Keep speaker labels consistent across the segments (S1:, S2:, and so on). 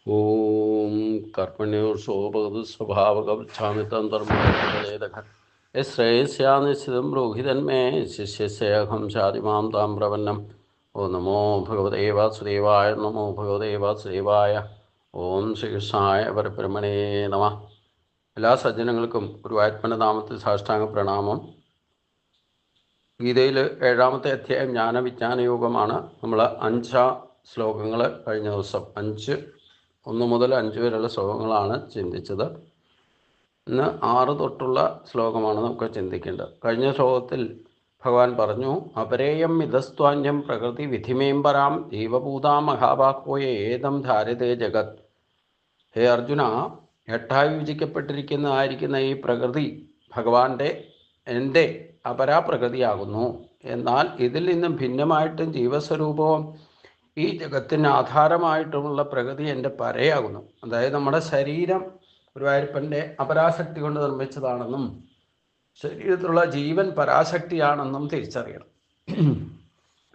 S1: ഓം കർമ്മണ്യോർഷോപഗതു സ്വഭാവകക്ഷാമിത്തം ധർമ്മേതഃ ശ്രേയസ്യാനിശ്ചിതം ബ്രൂഹിതന്മേ ശിഷ്യസ്യഹം ശാതിമാം താം പ്രപന്നം. ഓം നമോ ഭഗവതേ വാസുദേവായ. നമോ ഭഗവതേ വാസുദേവായ. ഓം ശ്രീകൃഷ്ണായ പരബ്രഹ്മണേ നമഃ. എല്ലാ സജ്ജനങ്ങൾക്കും ഗുരുവായൂരപ്പൻ്റെ നാമത്തിൽ സാഷ്ടാംഗ പ്രണാമം. ഗീതയിൽ 7-ാമത്തെ അധ്യായം ജ്ഞാനവിജ്ഞാന യോഗമാണ്. നമ്മൾ 5 ശ്ലോകങ്ങൾ കഴിഞ്ഞ ദിവസം 1 മുതൽ 5 വരെയുള്ള ശ്ലോകങ്ങളാണ് ചിന്തിച്ചത്. ഇന്ന് 6 തൊട്ടുള്ള ശ്ലോകമാണ് നമുക്ക് ചിന്തിക്കേണ്ടത്. കഴിഞ്ഞ ശ്ലോകത്തിൽ ഭഗവാൻ പറഞ്ഞു, അപരേയം മിതസ്ത്വാന്യം പ്രകൃതി വിധിമേംബരാം ജീവഭൂതാം മഹാഭാഗോയ ഏതം ധാരതേ ജഗത്. ഹേ അർജുന, 8ആയി വിഭജിക്കപ്പെട്ടിരിക്കുന്നതായിരിക്കുന്ന ഈ പ്രകൃതി ഭഗവാന്റെ എൻ്റെ അപരാപ്രകൃതിയാകുന്നു. എന്നാൽ ഇതിൽ നിന്നും ഭിന്നമായിട്ടും ജീവസ്വരൂപവും ഈ ജഗത്തിന് ആധാരമായിട്ടുള്ള പ്രകൃതി എൻ്റെ പരയാകുന്നു. അതായത് നമ്മുടെ ശരീരം ഗുരുവായൂരപ്പൻ്റെ അപരാശക്തി കൊണ്ട് നിർമ്മിച്ചതാണെന്നും ശരീരത്തിലുള്ള ജീവൻ പരാശക്തിയാണെന്നും തിരിച്ചറിയണം.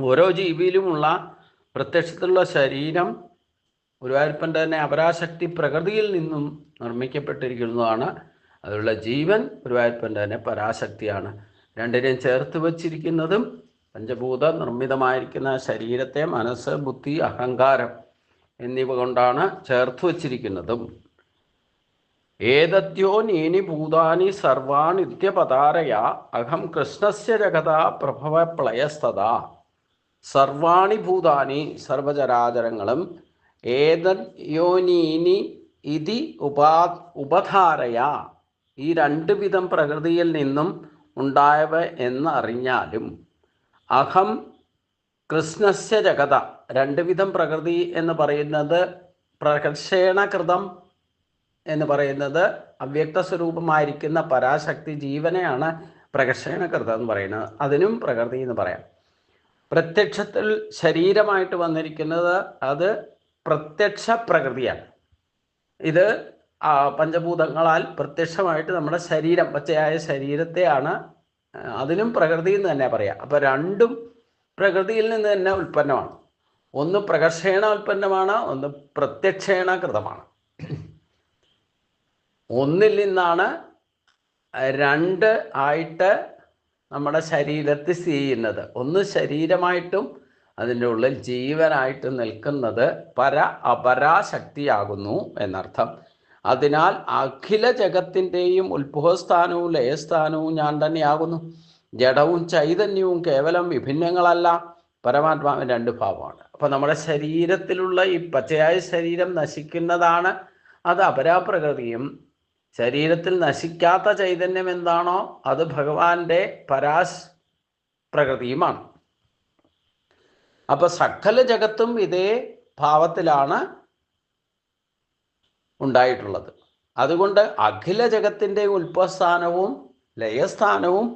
S1: ഓരോ ജീവിയിലുമുള്ള പ്രത്യക്ഷത്തിലുള്ള ശരീരം ഗുരുവായൂരപ്പൻ്റെ തന്നെ അപരാശക്തി പ്രകൃതിയിൽ നിന്നും നിർമ്മിക്കപ്പെട്ടിരിക്കുന്നതാണ്. അതിലുള്ള ജീവൻ ഗുരുവായൂരപ്പൻ്റെ തന്നെ പരാശക്തിയാണ്. രണ്ടിനെയും ചേർത്ത് വച്ചിരിക്കുന്നതും പഞ്ചഭൂത നിർമ്മിതമായിരിക്കുന്ന ശരീരത്തെ മനസ്സ്, ബുദ്ധി, അഹങ്കാരം എന്നിവ കൊണ്ടാണ് ചേർത്ത് വച്ചിരിക്കുന്നതും. ഏതദ്യോ നീനി ഭൂതാനി സർവാണിത്യപതാരയ അഹം കൃഷ്ണസ്യ ജഗതാ പ്രഭവ പ്ലയസ്തദാ. സർവാണി ഭൂതാനി, സർവചരാചരങ്ങളും, ഏതദ്യോനീനി ഇതി ഉപധാരയ, ഈ 2 വിധം പ്രകൃതിയിൽ നിന്നും ഉണ്ടായവ എന്നറിഞ്ഞാലും, അഹം കൃഷ്ണസ്യ ജഗത, 2 വിധം പ്രകൃതി എന്ന് പറയുന്നത് പ്രകർഷേണകൃതം എന്ന് പറയുന്നത് അവ്യക്ത സ്വരൂപമായിരിക്കുന്ന പരാശക്തി ജീവനെയാണ് പ്രകർഷേണകൃതം എന്ന് പറയുന്നത്. അതിനും പ്രകൃതി എന്ന് പറയാം. പ്രത്യക്ഷത്തിൽ ശരീരമായിട്ട് വന്നിരിക്കുന്നത് അത് പ്രത്യക്ഷ പ്രകൃതിയാണ്. ഇത് പഞ്ചഭൂതങ്ങളാൽ പ്രത്യക്ഷമായിട്ട് നമ്മുടെ ശരീരം, പച്ചയായ ശരീരത്തെയാണ്, അതിനും പ്രകൃതി എന്ന് തന്നെ പറയാം. അപ്പോൾ രണ്ടും പ്രകൃതിയിൽ നിന്ന് തന്നെ ഉൽപ്പന്നമാണ്. ഒന്ന് പ്രകർഷേണ ഉൽപ്പന്നമാണ്, ഒന്ന് പ്രത്യക്ഷേണ കൃതമാണ്. ഒന്നിൽ നിന്നാണ് 2 ആയിട്ട് നമ്മുടെ ശരീരത്തിൽ സ്ഥിതി ചെയ്യുന്നത്. ഒന്ന് ശരീരമായിട്ടും അതിൻ്റെ ഉള്ളിൽ ജീവനായിട്ട് നിൽക്കുന്നത് അപരാശക്തിയാകുന്നു എന്നർത്ഥം. അതിനാൽ അഖില ജഗത്തിൻ്റെയും ഉത്ഭവസ്ഥാനവും ലയസ്ഥാനവും ഞാൻ തന്നെയാകുന്നു. ജഡവും ചൈതന്യവും കേവലം വിഭിന്നങ്ങളല്ല, പരമാത്മാവിന് 2 ഭാവമാണ്. അപ്പോൾ നമ്മുടെ ശരീരത്തിലുള്ള ഈ പച്ചയായ ശരീരം നശിക്കുന്നതാണ്, അത് അപരാപ്രകൃതിയും. ശരീരത്തിൽ നശിക്കാത്ത ചൈതന്യം എന്താണോ അത് ഭഗവാന്റെ പ്രകൃതിയുമാണ്. അപ്പൊ സകല ജഗത്തും ഇതേ ഭാവത്തിലാണ് ഉണ്ടായിട്ടുള്ളത്. അതുകൊണ്ട് അഖില ജഗത്തിൻ്റെ ഉത്ഭവസ്ഥാനവും ലയസ്ഥാനവും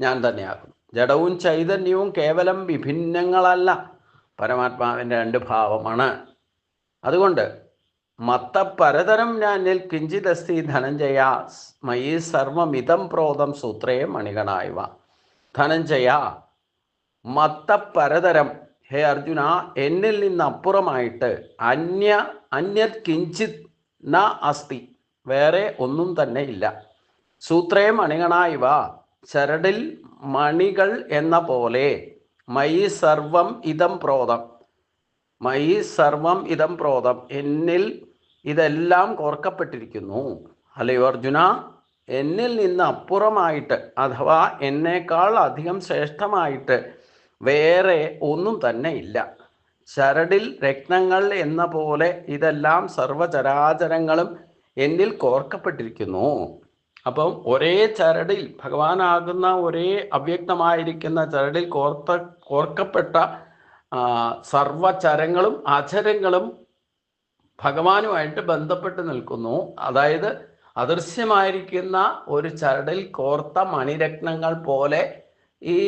S1: ഞാൻ തന്നെയാകുന്നു. ജഡവും ചൈതന്യവും കേവലം വിഭിന്നങ്ങളല്ല, പരമാത്മാവിൻ്റെ 2 ഭാവമാണ്. അതുകൊണ്ട് മത്തപരതരം ഞാനിൽ കിഞ്ചിതസ്തി ധനഞ്ജയ മയി സർവമിതം പ്രോതം സൂത്രേ മണികണായവ. ധനഞ്ജയ, മത്തപരതരം, ഹേ അർജുന, എന്നിൽ നിന്നപ്പുറമായിട്ട് അന്യത് കിഞ്ചിത് ന അസ്തി, വേറെ ഒന്നും തന്നെ ഇല്ല. സൂത്രേ മണികണായവ, ചരടിൽ മണികൾ എന്ന പോലെ, മയി സർവം ഇതം പ്രോതം, മയി സർവം ഇതം പ്രോതം, എന്നിൽ ഇതെല്ലാം കോർക്കപ്പെട്ടിരിക്കുന്നു. അല്ലയോ അർജുന, എന്നിൽ നിന്ന് അപ്പുറമായിട്ട് അഥവാ എന്നേക്കാൾ അധികം ശ്രേഷ്ഠമായിട്ട് വേറെ ഒന്നും തന്നെ ഇല്ല. ചരടിൽ രത്നങ്ങൾ എന്ന പോലെ ഇതെല്ലാം സർവചരാചരങ്ങളും എന്നിൽ കോർക്കപ്പെട്ടിരിക്കുന്നു. അപ്പം ഒരേ ചരടിൽ, ഭഗവാനാകുന്ന ഒരേ അവ്യക്തമായിരിക്കുന്ന ചരടിൽ കോർക്കപ്പെട്ട സർവചരങ്ങളും അചരങ്ങളും ഭഗവാനുമായിട്ട് ബന്ധപ്പെട്ട് നിൽക്കുന്നു. അതായത് അദൃശ്യമായിരിക്കുന്ന ഒരു ചരടിൽ കോർത്ത മണിരത്നങ്ങൾ പോലെ ഈ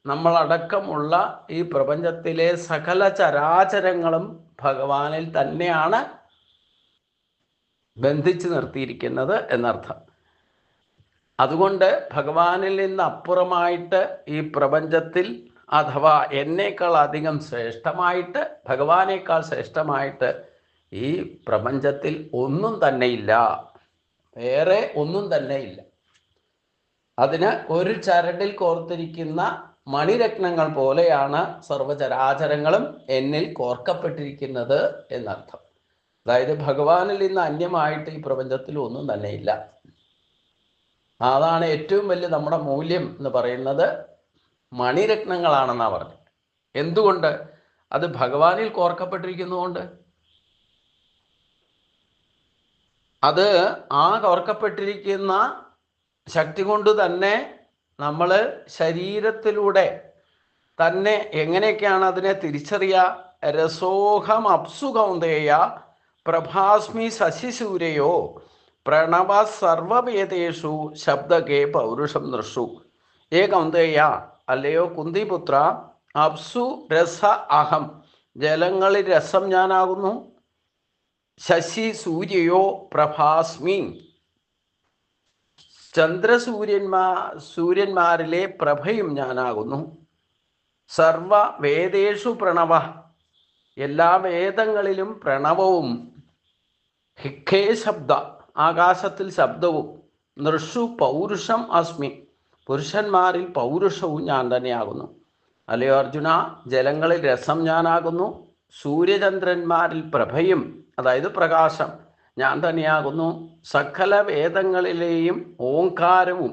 S1: നമ്മളടക്കമുള്ള ഈ പ്രപഞ്ചത്തിലെ സകല ചരാചരങ്ങളും ഭഗവാനിൽ തന്നെയാണ് ബന്ധിച്ച് നിർത്തിയിരിക്കുന്നത് എന്നർത്ഥം. അതുകൊണ്ട് ഭഗവാനിൽ നിന്ന് അപ്പുറമായിട്ട് ഈ പ്രപഞ്ചത്തിൽ, അഥവാ എന്നേക്കാൾ അധികം ശ്രേഷ്ഠമായിട്ട്, ഭഗവാനേക്കാൾ ശ്രേഷ്ഠമായിട്ട് ഈ പ്രപഞ്ചത്തിൽ ഒന്നും തന്നെയില്ല, വേറെ ഒന്നും തന്നെയില്ല. അതിന് ഒരു ചരടിൽ കോർത്തിരിക്കുന്ന മണിരത്നങ്ങൾ പോലെയാണ് സർവചരാചരങ്ങളും എന്നിൽ കോർക്കപ്പെട്ടിരിക്കുന്നത് എന്നർത്ഥം. അതായത് ഭഗവാനിൽ നിന്ന് അന്യമായിട്ട് ഈ പ്രപഞ്ചത്തിൽ ഒന്നും തന്നെയില്ല. അതാണ് ഏറ്റവും വലിയ നമ്മുടെ മൂല്യം എന്ന് പറയുന്നത്, മണിരത്നങ്ങളാണെന്നാണ് പറഞ്ഞത്. എന്തുകൊണ്ട്? അത് ഭഗവാനിൽ കോർക്കപ്പെട്ടിരിക്കുന്നതുകൊണ്ട്. അത് ആ കോർക്കപ്പെട്ടിരിക്കുന്ന ശക്തി കൊണ്ട് തന്നെ നമ്മൾ ശരീരത്തിലൂടെ തന്നെ എങ്ങനെയൊക്കെയാണ് അതിനെ തിരിച്ചറിയുക? രസോഹം അപ്സു കൗന്ദേയ പ്രഭാസ്മി ശശിസൂര്യയോ പ്രണവ സർവവേദേഷു ശബ്ദകേ പൗരുഷം നൃഷു. ഏ കൗന്ദേയ, അല്ലയോ കുന്തിപുത്ര, അപ്സു രസ അഹം, ജലങ്ങളിൽ രസം ഞാനാകുന്നു. ശശി സൂര്യയോ പ്രഭാസ്മി, സൂര്യന്മാരിലെ പ്രഭയും ഞാനാകുന്നു. സർവ വേദേഷു പ്രണവ, എല്ലാ വേദങ്ങളിലും പ്രണവവും. ഹിഖേ ശബ്ദ, ആകാശത്തിൽ ശബ്ദവും. നൃഷു പൗരുഷം അസ്മി, പുരുഷന്മാരിൽ പൗരുഷവും ഞാൻ തന്നെയാകുന്നു. അല്ലയോ അർജുന, ജലങ്ങളിൽ രസം ഞാനാകുന്നു. സൂര്യചന്ദ്രന്മാരിൽ പ്രഭയും, അതായത് പ്രകാശം, ഞാൻ തന്നെയാകുന്നു. സകല വേദങ്ങളിലെയും ഓംകാരവും,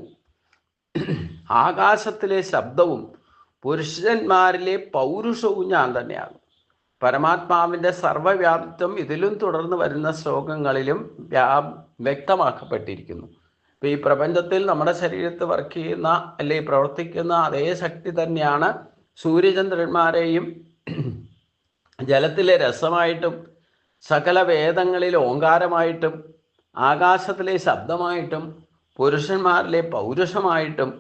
S1: ആകാശത്തിലെ ശബ്ദവും, പുരുഷന്മാരിലെ പൗരുഷവും ഞാൻ തന്നെയാകും. പരമാത്മാവിൻ്റെ സർവ്വവ്യാപ്തം ഇതിലും തുടർന്ന് വരുന്ന ശ്ലോകങ്ങളിലും വ്യക്തമാക്കപ്പെട്ടിരിക്കുന്നു. ഇപ്പം ഈ പ്രപഞ്ചത്തിൽ നമ്മുടെ ശരീരത്തിൽ വർക്ക് ചെയ്യുന്ന അല്ലെങ്കിൽ പ്രവർത്തിക്കുന്ന അതേ ശക്തി തന്നെയാണ് സൂര്യചന്ദ്രന്മാരെയും ജലത്തിലെ രസമായിട്ടും സകല വേദങ്ങളിലെ ഓങ്കാരമായിട്ടും ആകാശത്തിലെ ശബ്ദമായിട്ടും പുരുഷന്മാരിലെ പൗരുഷമായിട്ടും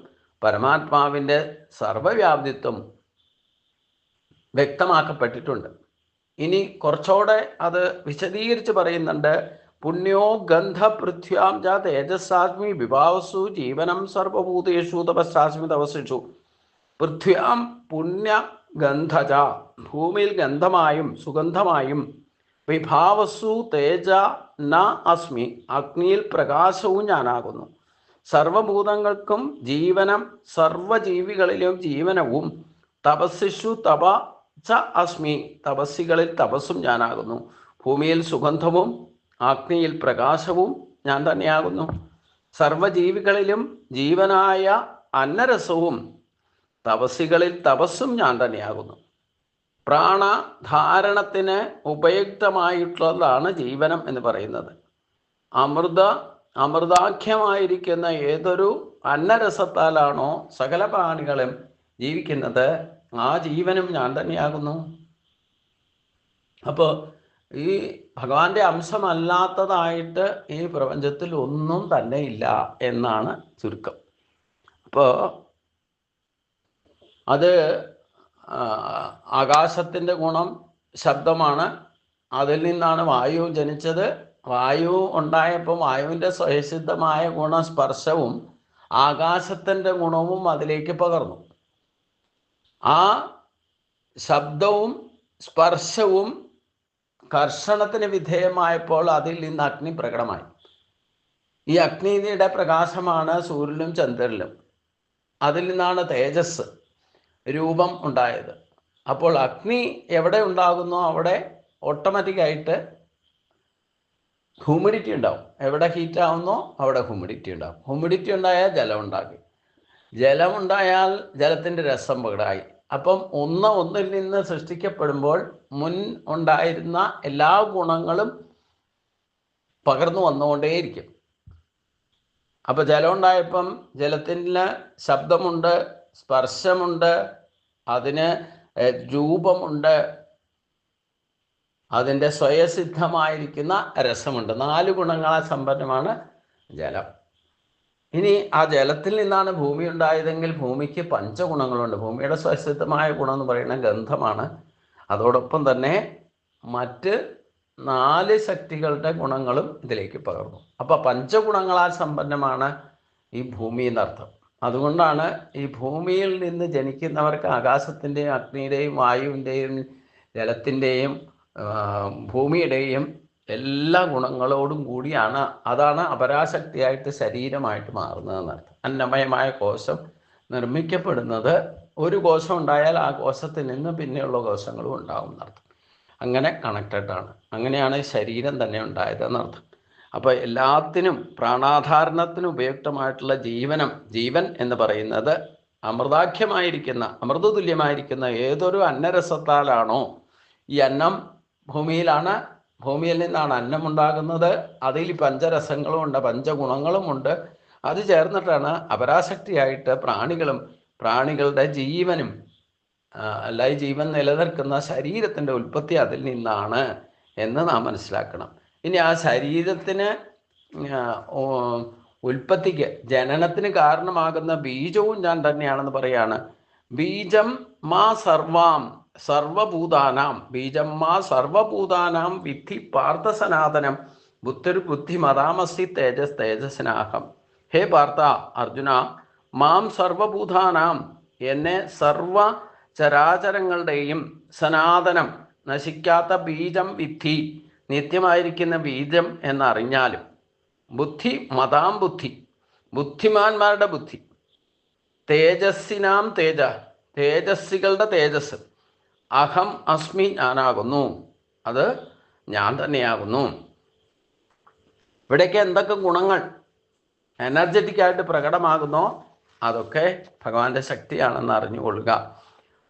S1: പരമാത്മാവിൻ്റെ സർവ്വവ്യാപ്തിത്വം വ്യക്തമാക്കപ്പെട്ടിട്ടുണ്ട്. ഇനി കുറച്ചുകൂടെ അത് വിശദീകരിച്ച് പറയുന്നുണ്ട്. പുണ്യോ ഗന്ധ പൃഥ്വ്യാം ച തേജസ്സാസ്മി വിഭാവസു ജീവനം സർവഭൂതേഷു തപസ്സാസ്മി തപസ്സിഷു. പൃഥ്വ്യാം പുണ്യ ഗന്ധച, ഭൂമിയിൽ ഗന്ധമായും സുഗന്ധമായും. വിഭാവസു തേജ ന അസ്മി, അഗ്നിയിൽ പ്രകാശവും ഞാനാകുന്നു. സർവഭൂതങ്ങൾക്കും ജീവനം, സർവജീവികളിലും ജീവനവും. തപസ്സിഷു തപ ച അസ്മി, തപസ്സികളിൽ തപസ്സും ഞാനാകുന്നു. ഭൂമിയിൽ സുഗന്ധവും അഗ്നിയിൽ പ്രകാശവും ഞാൻ തന്നെയാകുന്നു. സർവജീവികളിലും ജീവനായ അന്നരസവും, തപസ്സികളിൽ തപസ്സും ഞാൻ തന്നെയാകുന്നു. പ്രാണധാരണത്തിന് ഉപയുക്തമായിട്ടുള്ളതാണ് ജീവനം എന്ന് പറയുന്നത്. അമൃതാഖ്യമായിരിക്കുന്ന ഏതൊരു അന്നരസത്താലാണോ സകല പ്രാണികളും ജീവിക്കുന്നത്, ആ ജീവനും ഞാൻ തന്നെയാകുന്നു. അപ്പോൾ ഈ ഭഗവാന്റെ അംശമല്ലാത്തതായിട്ട് ഈ പ്രപഞ്ചത്തിൽ ഒന്നും തന്നെ ഇല്ല എന്നാണ് ചുരുക്കം. അപ്പോൾ അത് ആകാശത്തിൻ്റെ ഗുണം ശബ്ദമാണ്. അതിൽ നിന്നാണ് വായു ജനിച്ചത്. വായു ഉണ്ടായപ്പോൾ വായുവിൻ്റെ സ്വയസിദ്ധമായ ഗുണം സ്പർശവും ആകാശത്തിൻ്റെ ഗുണവും അതിലേക്ക് പകർന്നു. ആ ശബ്ദവും സ്പർശവും കർഷണത്തിന് വിധേയമായപ്പോൾ അതിൽ നിന്ന് അഗ്നി പ്രകടമായി. ഈ അഗ്നിയുടെ പ്രകാശമാണ് സൂര്യനിലും ചന്ദ്രനിലും. അതിൽ നിന്നാണ് തേജസ് രൂപം ഉണ്ടായത്. അപ്പോൾ അഗ്നി എവിടെ ഉണ്ടാകുന്നോ അവിടെ ഓട്ടോമാറ്റിക്കായിട്ട് ഹ്യൂമിഡിറ്റി ഉണ്ടാവും. എവിടെ ഹീറ്റാവുന്നോ അവിടെ ഹ്യൂമിഡിറ്റി ഉണ്ടാവും. ഹ്യൂമിഡിറ്റി ഉണ്ടായാൽ ജലം ഉണ്ടാക്കി, ജലമുണ്ടായാൽ ജലത്തിൻ്റെ രസം പകടായി. അപ്പം ഒന്നിൽ നിന്ന് സൃഷ്ടിക്കപ്പെടുമ്പോൾ മുൻ ഉണ്ടായിരുന്ന എല്ലാ ഗുണങ്ങളും പകർന്നു വന്നുകൊണ്ടേയിരിക്കും. അപ്പോൾ ജലം ഉണ്ടായപ്പം ജലത്തിന് ശബ്ദമുണ്ട്, സ്പർശമുണ്ട്, അതിന് രൂപമുണ്ട്, അതിൻ്റെ സ്വയസിദ്ധമായിരിക്കുന്ന രസമുണ്ട്. 4 ഗുണങ്ങളാൽ സമ്പന്നമാണ് ജലം. ഇനി ആ ജലത്തിൽ നിന്നാണ് ഭൂമി ഉണ്ടായതെങ്കിൽ ഭൂമിക്ക് 5 ഗുണങ്ങളുണ്ട്. ഭൂമിയുടെ സ്വയസിദ്ധമായ ഗുണം എന്ന് പറയുന്നത് ഗന്ധമാണ്. അതോടൊപ്പം തന്നെ മറ്റ് 4 ശക്തികളുടെ ഗുണങ്ങളും ഇതിലേക്ക് പകർന്നു. അപ്പോൾ 5 ഗുണങ്ങളാൽ സമ്പന്നമാണ് ഈ ഭൂമി എന്നർത്ഥം. അതുകൊണ്ടാണ് ഈ ഭൂമിയിൽ നിന്ന് ജനിക്കുന്നവർക്ക് ആകാശത്തിൻ്റെയും അഗ്നിയുടെയും വായുവിൻ്റെയും ജലത്തിൻ്റെയും ഭൂമിയുടെയും എല്ലാ ഗുണങ്ങളോടും കൂടിയാണ്. അതാണ് അപരാശക്തിയായിട്ട് ശരീരമായിട്ട് മാറുന്നതെന്നർത്ഥം. അന്നമയമായ കോശം നിർമ്മിക്കപ്പെടുന്നത് ഒരു കോശം ഉണ്ടായാൽ ആ കോശത്തിൽ നിന്ന് പിന്നെയുള്ള കോശങ്ങളും ഉണ്ടാവും എന്നർത്ഥം. അങ്ങനെ കണക്റ്റഡ് ആണ്. അങ്ങനെയാണ് ശരീരം തന്നെ ഉണ്ടായതെന്നർത്ഥം. അപ്പോൾ എല്ലാത്തിനും പ്രാണാധാരണത്തിന് ഉപയുക്തമായിട്ടുള്ള ജീവൻ എന്ന് പറയുന്നത് അമൃതാഖ്യമായിരിക്കുന്ന അമൃതതുല്യമായിരിക്കുന്ന ഏതൊരു അന്നരസത്താലാണോ ഈ അന്നം ഭൂമിയിൽ നിന്നാണ് അന്നം ഉണ്ടാകുന്നത്. അതിൽ പഞ്ചരസങ്ങളുമുണ്ട്, പഞ്ചഗുണങ്ങളുമുണ്ട്. അത് ചേർന്നിട്ടാണ് അപരാശക്തിയായിട്ട് പ്രാണികളുടെ ജീവനും അല്ല ഈ ജീവൻ നിലനിൽക്കുന്ന ശരീരത്തിൻ്റെ ഉൽപ്പത്തി അതിൽ നിന്നാണ് എന്ന് നാം മനസ്സിലാക്കണം. ഇനി ആ ശരീരത്തിന് ഉൽപ്പത്തിക്ക് ജനനത്തിന് കാരണമാകുന്ന ബീജവും ഞാൻ തന്നെയാണെന്ന് പറയാണ്. ബീജം മാ സർവഭൂതാനാം ബീജം മാ സർവഭൂതാനാം വിദ്ധി പാർത്ഥ സനാതനം ബുദ്ധിമതാമസി തേജസ്സിനാഹം. ഹേ പാർത്ഥ, അർജുന, മാം സർവഭൂതാനാം, എന്നെ സർവ ചരാചരങ്ങളുടെയും സനാതനം നശിക്കാത്ത ബീജം വിദ്ധി, നിത്യമായിരിക്കുന്ന ബീജം എന്നറിഞ്ഞാലും, ബുദ്ധിമാന്മാരുടെ ബുദ്ധി, തേജസ്സിനാം തേജസ്സികളുടെ തേജസ്, അഹം അസ്മി, ഞാനാകുന്നു, അത് ഞാൻ തന്നെയാകുന്നു. ഇവിടേക്ക് എന്തൊക്കെ ഗുണങ്ങൾ എനർജറ്റിക്കായിട്ട് പ്രകടമാകുന്നോ അതൊക്കെ ഭഗവാന്റെ ശക്തിയാണെന്ന് അറിഞ്ഞുകൊള്ളുക.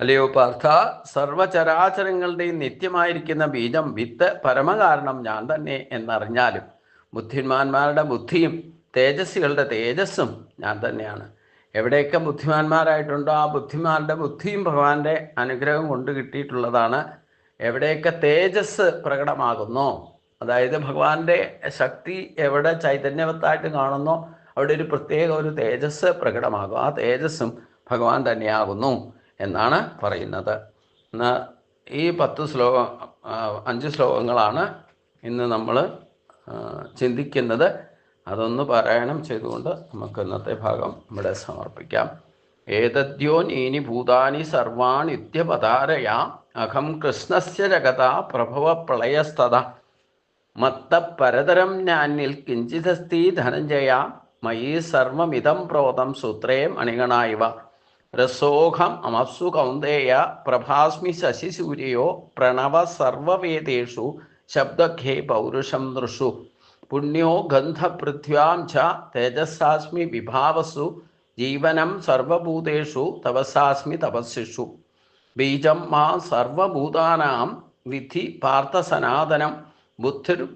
S1: അല്ലയോ പാർത്ഥ, സർവചരാചരങ്ങളുടെയും നിത്യമായിരിക്കുന്ന ബീജം, വിത്ത്, പരമകാരണം ഞാൻ തന്നെ എന്നറിഞ്ഞാലും ബുദ്ധിമാന്മാരുടെ ബുദ്ധിയും തേജസ്സികളുടെ തേജസ്സും ഞാൻ തന്നെയാണ്. എവിടെയൊക്കെ ബുദ്ധിമാന്മാരായിട്ടുണ്ടോ ആ ബുദ്ധിമാരുടെ ബുദ്ധിയും ഭഗവാന്റെ അനുഗ്രഹം കൊണ്ട് കിട്ടിയിട്ടുള്ളതാണ്. എവിടെയൊക്കെ തേജസ് പ്രകടമാകുന്നോ, അതായത് ഭഗവാന്റെ ശക്തി എവിടെ ചൈതന്യവത്തായിട്ട് കാണുന്നോ അവിടെ ഒരു പ്രത്യേക ഒരു തേജസ് പ്രകടമാകും. ആ തേജസ്സും ഭഗവാൻ തന്നെയാകുന്നു എന്നാണ് പറയുന്നത്. ഈ 5 ശ്ലോകങ്ങളാണ് ഇന്ന് നമ്മൾ ചിന്തിക്കുന്നത്. അതൊന്ന് പാരായണം ചെയ്തുകൊണ്ട് നമുക്ക് ഇന്നത്തെ ഭാഗം ഇവിടെ സമർപ്പിക്കാം. ഏതദ്യോനീനി ഭൂതാനി സർവാണി ഇത്യപതാരയാ അഹം കൃഷ്ണസ്യ ജഗത പ്രഭവ പ്രളയസ്തത മത്ത പരതരം ഞാനിൽ കിഞ്ചിതസ്തി ധനഞ്ജയ മയി സർവമിതം പ്രോതം സൂത്രേ മണിഗണായിവ രസോഹം അമപ്സു കൗന്ദേയ പ്രഭാസ്മി ശശിസൂര്യോ പ്രണവ സർവവേദേഷു ശബ്ദഖേ പൗരുഷം നൃഷു പുണ്യോ ഗന്ധപൃഥ്വ്യാം ച തേജസ്സാസ്മി വിഭാവസു ജീവനം സർവഭൂതേഷു തപസ്സാസ്മി തപസ്സിഷു ബീജം മാ സർവഭൂതാനാം വിധി പാർത്ഥ സനാതനം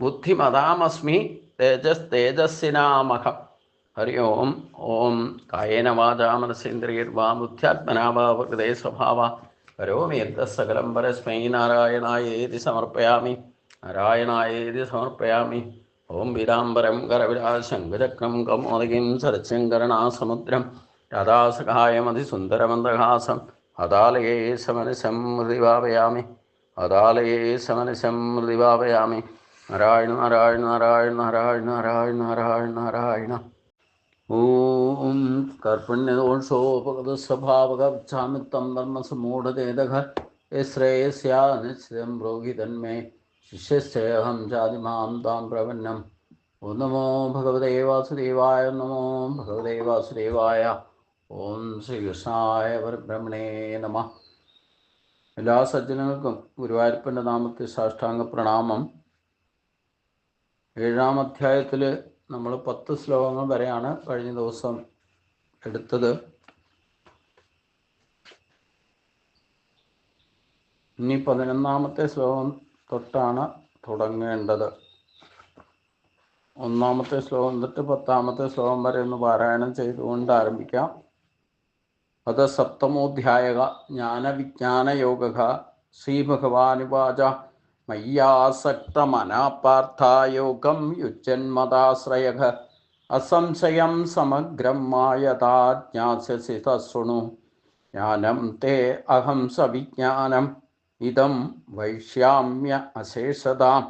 S1: ബുദ്ധിമതാമസ്മി തേജസ്സിനാമഹം. ഹരി ഓം. ഓം കായേന വാചാ മനസേന്ദ്രിയർവാ ബുദ്ധ്യാത്മനാ വാ പ്രകൃതേ സ്വഭാവ കരോമി യദ്സകലം പരസ്മൈ നാരായണായേതി സമർപ്പയാമി. ഓം പീതാംബരം കരവിലാസംഗചക്രം കൗമോദകീം സരസ്യങ്കരണാസമുദ്രം രാധാസഹായമതിസുന്ദരമന്ദഹാസം അദാലയേ സമനസം മൃതിഭാവയാമി. നാരായണ നാരായണ നാരായണ നാരായണ നാരായണ നാരായണ നാരായണ. ഓം കർപ്പണ്യദോഷോപഗതസ്വഭാവകർച്ചാമിത്തം ധർമ്മസമൂഢതേദഘ ശ്രേയസ്യാനിശ്ചിതം ബ്രോഹിതന്മേ ശിഷ്യസ്യേഹം ജാതിമാം താം പ്രപന്നം. ഓം നമോ ഭഗവതേ വാസുദേവായ. നമോ ഭഗവതേ വാസുദേവായ. ഓം ശ്രീകൃഷ്ണായ പരബ്രഹ്മണേ നമഃ. എല്ലാ സജ്ജനങ്ങൾക്കും ഗുരുവായൂരപ്പൻ്റെ നാമത്തിൽ സാഷ്ടാംഗ പ്രണാമം. 7-ാം അധ്യായത്തിൽ നമ്മൾ 10 ശ്ലോകങ്ങൾ വരെയാണ് കഴിഞ്ഞ ദിവസം എടുത്തത്. ഇനി 11-ാമത്തെ ശ്ലോകം തൊട്ടാണ് തുടങ്ങേണ്ടത്. 1-ാമത്തെ ശ്ലോകം തൊട്ട് 10-ാമത്തെ ശ്ലോകം വരെ ഒന്ന് പാരായണം ചെയ്തുകൊണ്ട് ആരംഭിക്കാം. അത് 7-മോധ്യായ ജ്ഞാനവിജ്ഞാനയോഗ. ശ്രീഭഗവാനുവാച മയ്യാസക്തമനാപാർത്ഥായോഗം യുജ്ജന്മദാശ്രയഃ അസംശയം സമഗ്രം മായതാ ജ്ഞാസ്യസി തശൃണു ജ്ഞാനം തേ അഹം സവിജ്ഞാനം ഇദം വൈഷ്യാമ്യ അശേഷതാം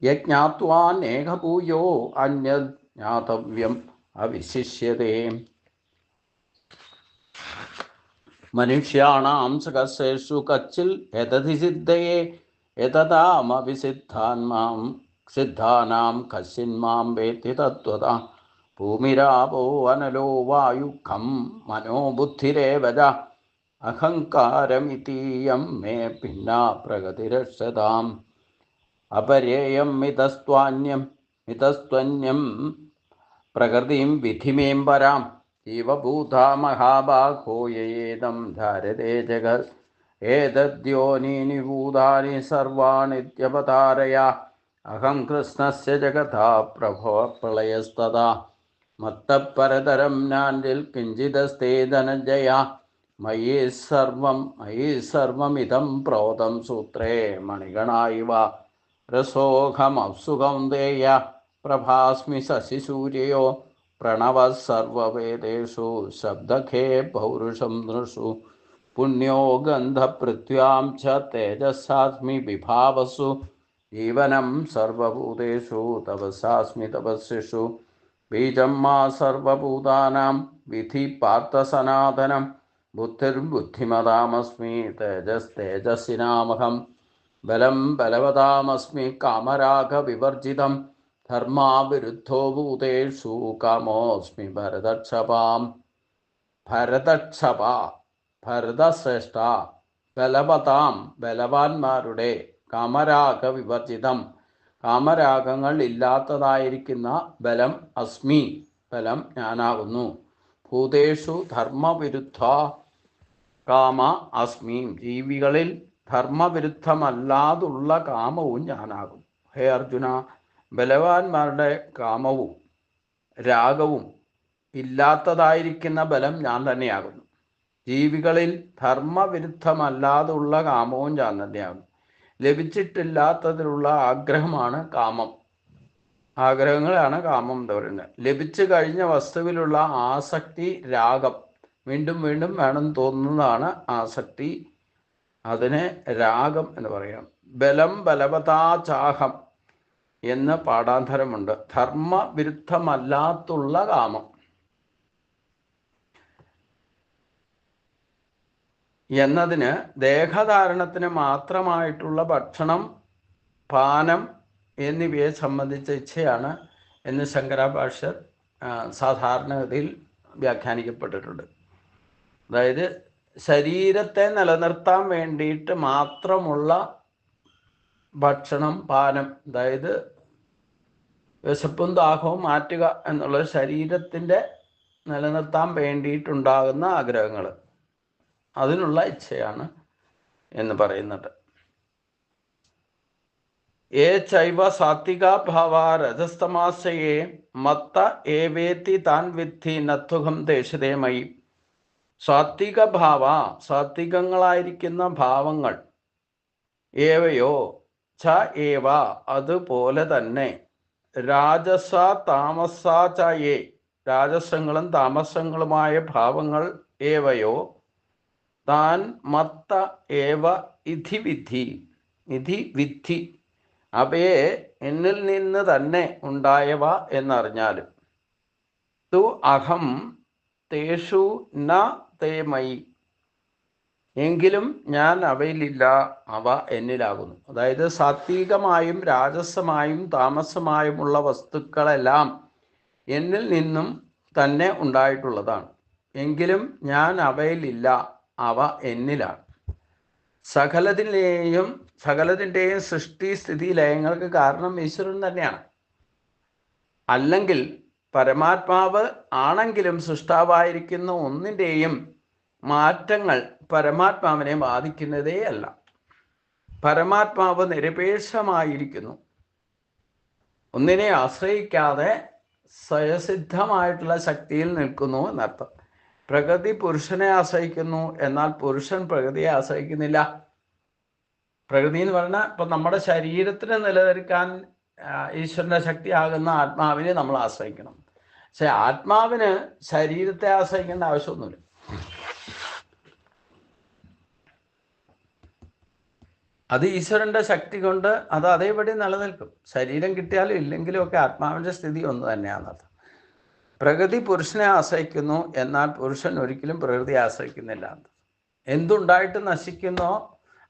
S1: യജ്ഞാത്വാനേകഭൂയോ അന്യത് ജ്ഞാതവ്യം അവിശിഷ്യതേ. മനുഷ്യാണാം സഹസ്രേഷു കച്ചിൽ യതതി സിദ്ധയേ യതതാമപി സിദ്ധാനാം കശ്ചിന്മാം വേത്തി തത്വത ഭൂമിരാപോ അനലോ വായു ഖം മനോബുദ്ധിരേവ ച അഹങ്കാരമിതീയം മേ ഭിന്ന പ്രഗതിരക്ഷതാം അപരേയം മിതസ്ത്വന്യം പ്രകൃതിം വിധിമേം പരാം ജീവഭൂതാ മഹാബാഹോ യേദം ധാരതേ ജഗത് ഏതദ്യോനീനി ഭൂതാനി സർവാണിത്യവതാരയ അഹം കൃഷ്ണസ്യ ജഗതാ പ്രഭവ പ്രളയസ്തദാ മത്തപരതരം നാന്തിൽ കിഞ്ചിദസ്തേ ധനഞ്ജയ മയി സർവമിതം പ്രോതം സൂത്രേ മണിഗണായിവ രസോഹമപ്സുകൗന്ദേയ പ്രഭാസ്മി ശശിസൂര്യോ പ്രണവ സർവവേദേഷു ശബ്ദഖേ പൗരുഷം നൃഷു പുണ്യോ ഗന്ധപൃഥ്വ്യാം ച തേജസ്സാസ്മി വിഭാവസു ജീവനം സർവഭൂതേഷു തപസാസ്മി തപസ്വിഷു ബീജം മാ സർവഭൂതാനാം വിധി പാർത്ഥസനാതനം ബുദ്ധിർബുദ്ധിമതാമസ്മി തേജസ്തേജസ്സിനാമഹം ബലം ബലവതാമസ്മി കാമരാഗവിവർജിതം ധർമാവിരുദ്ധോ ഭൂതേഷു കാമോസ്മി ഭരതശ്രേഷ്ഠ ബലവതാം ബലവാന്മാരുടെ കാമരാഗവിവർജിതം കാമരാഗങ്ങൾ ഇല്ലാത്തതായിരിക്കുന്ന ബലം അസ്മി ബലം ഞാനാകുന്നു. ഭൂതേഷു ധർമ്മവിരുദ്ധ കാമ അസ്മി ജീവികളിൽ ധർമ്മവിരുദ്ധമല്ലാതുള്ള കാമവും ഞാനാകും. ഹേ അർജുന, ബലവാന്മാരുടെ കാമവും രാഗവും ഇല്ലാത്തതായിരിക്കുന്ന ബലം ഞാൻ തന്നെയാകുന്നു. ജീവികളിൽ ധർമ്മവിരുദ്ധമല്ലാതുള്ള കാമവും ഞാൻ തന്നെയാകുന്നു. ലഭിച്ചിട്ടില്ലാത്തതിലുള്ള ആഗ്രഹമാണ് കാമം. ആഗ്രഹങ്ങളാണ് കാമം എന്ന് പറയുന്നത്. ലഭിച്ചു കഴിഞ്ഞ വസ്തുവിലുള്ള ആസക്തി രാഗം. വീണ്ടും വീണ്ടും വേണം തോന്നുന്നതാണ് ആസക്തി. അതിനെ രാഗം എന്ന് പറയാം. ബലം ബലവതാചാഹം എന്ന് പാഠാന്തരമുണ്ട്. ധർമ്മവിരുദ്ധമല്ലാത്തുള്ള കാമം എന്നതിന് ദേഹധാരണത്തിന് മാത്രമായിട്ടുള്ള ഭക്ഷണം, പാനം എന്നിവയെ സംബന്ധിച്ച ഇച്ഛയാണ് എന്ന് ശങ്കരാഭാഷ്യർ സാധാരണഗതിയിൽ വ്യാഖ്യാനിക്കപ്പെട്ടിട്ടുണ്ട്. അതായത് ശരീരത്തെ നിലനിർത്താൻ വേണ്ടിയിട്ട് മാത്രമുള്ള ഭക്ഷണം, പാനം, അതായത് വിശപ്പും ദാഹവും മാറ്റുക എന്നുള്ളത് ശരീരത്തിൻ്റെ നിലനിർത്താൻ വേണ്ടിയിട്ടുണ്ടാകുന്ന ആഗ്രഹങ്ങൾ, അതിനുള്ള ഇച്ഛയാണ് എന്ന് പറയുന്നുണ്ട്. ഏ ചൈവ സാത്വിക ഭാവ രജസ്തമാശയെ മത്ത ഏവേത്തി താൻ വിദ്ധി നത്തുകം ദേശതേമയി. സാത്വിക ഭാവ, സാത്വികങ്ങളായിരിക്കുന്ന ഭാവങ്ങൾ, ഏവയോ ച ഏവ അതുപോലെ തന്നെ, രാജസ താമസ ചയേ രാജസങ്ങളും താമസങ്ങളുമായ ഭാവങ്ങൾ, ഏവയോ താൻ മത്ത ഏവ ഇധി വിധി ഇധി വിദ്ധി അവയെ എന്നിൽ നിന്ന് തന്നെ ഉണ്ടായവ എന്നറിഞ്ഞാലും, തു അഹം തേഷു ന തേമയി എങ്കിലും ഞാൻ അവയിലില്ല, അവ എന്നിലാകുന്നു. അതായത് സാത്വികമായും രാജസമായും താമസമായുമുള്ള വസ്തുക്കളെല്ലാം എന്നിൽ നിന്നും തന്നെ ഉണ്ടായിട്ടുള്ളതാണ്. എങ്കിലും ഞാൻ അവയിലില്ല, അവ എന്നിലാണ്. സകലതിൻ്റെയും സൃഷ്ടി സ്ഥിതി ലയങ്ങൾക്ക് കാരണം ഈശ്വരൻ തന്നെയാണ്. അല്ലെങ്കിൽ പരമാത്മാവ് ആണെങ്കിലും സൃഷ്ടാവായിരിക്കുന്ന ഒന്നിൻ്റെയും മാറ്റങ്ങൾ പരമാത്മാവിനെ ബാധിക്കുന്നതേ അല്ല. പരമാത്മാവ് നിരപേക്ഷമായിരിക്കുന്നു. ഒന്നിനെ ആശ്രയിക്കാതെ സ്വയസിദ്ധമായിട്ടുള്ള ശക്തിയിൽ നിൽക്കുന്നു എന്നർത്ഥം. പ്രകൃതി പുരുഷനെ ആശ്രയിക്കുന്നു, എന്നാൽ പുരുഷൻ പ്രകൃതിയെ ആശ്രയിക്കുന്നില്ല. പ്രകൃതി എന്ന് പറഞ്ഞാൽ ഇപ്പം നമ്മുടെ ശരീരത്തിനെ നിലനിർത്താൻ ഈശ്വരൻ്റെ ശക്തിയാകുന്ന ആത്മാവിനെ നമ്മൾ ആശ്രയിക്കണം. പക്ഷെ ആത്മാവിന് ശരീരത്തെ ആശ്രയിക്കേണ്ട ആവശ്യമൊന്നുമില്ല. അത് ഈശ്വരൻ്റെ ശക്തി കൊണ്ട് അത് അതേപടി നിലനിൽക്കും. ശരീരം കിട്ടിയാലും ഇല്ലെങ്കിലും ഒക്കെ ആത്മാവിൻ്റെ സ്ഥിതി ഒന്ന് തന്നെയാണത്. പ്രകൃതി പുരുഷനെ ആശ്രയിക്കുന്നു, എന്നാൽ പുരുഷൻ ഒരിക്കലും പ്രകൃതിയെ ആശ്രയിക്കുന്നില്ല. എന്തുണ്ടായിട്ട് നശിക്കുന്നോ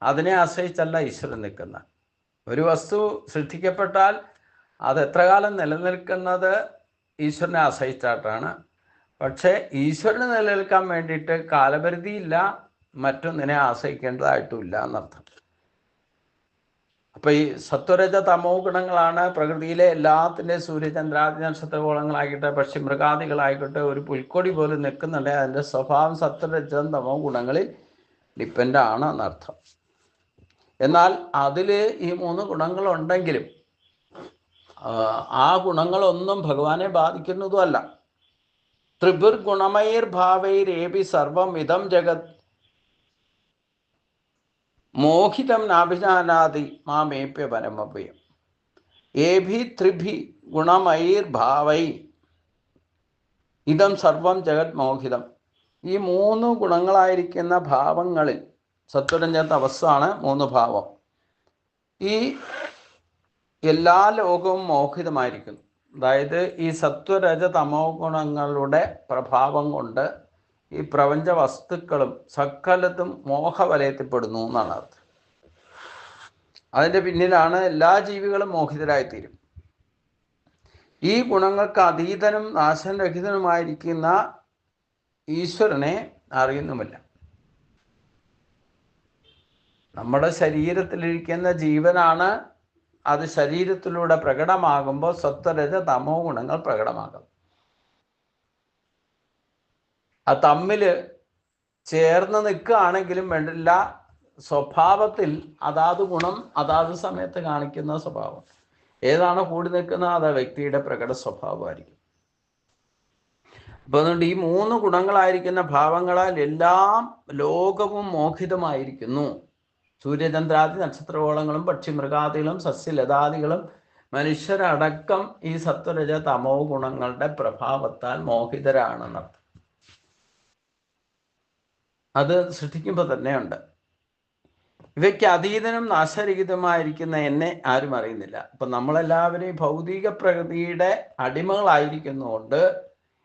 S1: അതിനെ ആശ്രയിച്ചല്ല ഈശ്വരൻ നിൽക്കുന്നത്. ഒരു വസ്തു സൃഷ്ടിക്കപ്പെട്ടാൽ അത് എത്ര കാലം നിലനിൽക്കുന്നത് ഈശ്വരനെ ആശ്രയിച്ചായിട്ടാണ്. പക്ഷേ ഈശ്വരന് നിലനിൽക്കാൻ വേണ്ടിയിട്ട് കാലപരിധിയില്ല, മറ്റൊന്നിനെ ആശ്രയിക്കേണ്ടതായിട്ടുമില്ല എന്നർത്ഥം. അപ്പോൾ ഈ സത്വരജ തമോ ഗുണങ്ങളാണ് പ്രകൃതിയിലെ എല്ലാത്തിൻ്റെയും സൂര്യചന്ദ്രാദി നക്ഷത്രഗോളങ്ങളായിക്കോട്ടെ പക്ഷി മൃഗാദികളായിക്കോട്ടെ ഒരു പുൽക്കൊടി പോലും നിൽക്കുന്നുണ്ടെങ്കിൽ അതിൻ്റെ സ്വഭാവം സത്വരജം തമോ ഗുണങ്ങളിൽ ഡിപ്പെൻഡാണ് എന്നർത്ഥം. എന്നാൽ അതിൽ ഈ 3 ഗുണങ്ങളുണ്ടെങ്കിലും ആ ഗുണങ്ങളൊന്നും ഭഗവാനെ ബാധിക്കുന്നതുമല്ല. ത്രിപുർ ഗുണമൈർ ഭാവൈരേപി സർവം ഇതം ജഗത് മോഹിതം നാഭിജാനാതി മാമേപ്യ പരമഭയം. ഏഭി ത്രിഭി ഗുണമൈർ ഭാവൈ ഇതം സർവം ജഗത് മോഹിതം. ഈ 3 ഗുണങ്ങളായിരിക്കുന്ന ഭാവങ്ങളിൽ സത്വരഞ്ജനത്തെ അവസ്ഥയാണ് 3 ഭാവം. ഈ എല്ലാ ലോകവും മോഹിതമായിരിക്കുന്നു. അതായത് ഈ സത്വരജ തമോ ഗുണങ്ങളുടെ പ്രഭാവം കൊണ്ട് ഈ പ്രപഞ്ച വസ്തുക്കളും സകലതും മോഹവലയത്തിൽപ്പെടുന്നു എന്നാണ് അർത്ഥം. അതിൻ്റെ പിന്നിലാണ് എല്ലാ ജീവികളും മോഹിതരായിത്തീരും. ഈ ഗുണങ്ങൾക്ക് അതീതനും നാശരഹിതനുമായിരിക്കുന്ന ഈശ്വരനെ അറിയുന്നുമില്ല. നമ്മുടെ ശരീരത്തിലിരിക്കുന്ന ജീവനാണ്, അത് ശരീരത്തിലൂടെ പ്രകടമാകുമ്പോൾ സത്വരജ തമോ ഗുണങ്ങൾ പ്രകടമാകും. അത് തമ്മിൽ ചേർന്ന് നിൽക്കുകയാണെങ്കിലും വേണ്ടില്ല, സ്വഭാവത്തിൽ അതാത് ഗുണം അതാത് സമയത്ത് കാണിക്കുന്ന സ്വഭാവം ഏതാണ് കൂടി നിൽക്കുന്നത് അത് വ്യക്തിയുടെ പ്രകട സ്വഭാവമായിരിക്കും. അപ്പോൾ അതുകൊണ്ട് ഈ 3 ഗുണങ്ങളായിരിക്കുന്ന ഭാവങ്ങളാൽ എല്ലാം ലോകവും മോഹിതമായിരിക്കുന്നു. സൂര്യചന്ദ്രാദി നക്ഷത്രഗോളങ്ങളും പക്ഷിമൃഗാദികളും സസ്യലതാദികളും മനുഷ്യരടക്കം ഈ സത്വരജ തമോ ഗുണങ്ങളുടെ പ്രഭാവത്താൽ മോഹിതരാണെന്നർത്ഥം. അത് സൃഷ്ടിക്കുമ്പോൾ തന്നെയുണ്ട്. ഇവയ്ക്ക് അതീതനും നാശരഹിതമായിരിക്കുന്ന എന്നെ ആരും അറിയുന്നില്ല. അപ്പം നമ്മളെല്ലാവരെയും ഭൗതിക പ്രകൃതിയുടെ അടിമകളായിരിക്കുന്നതുകൊണ്ട്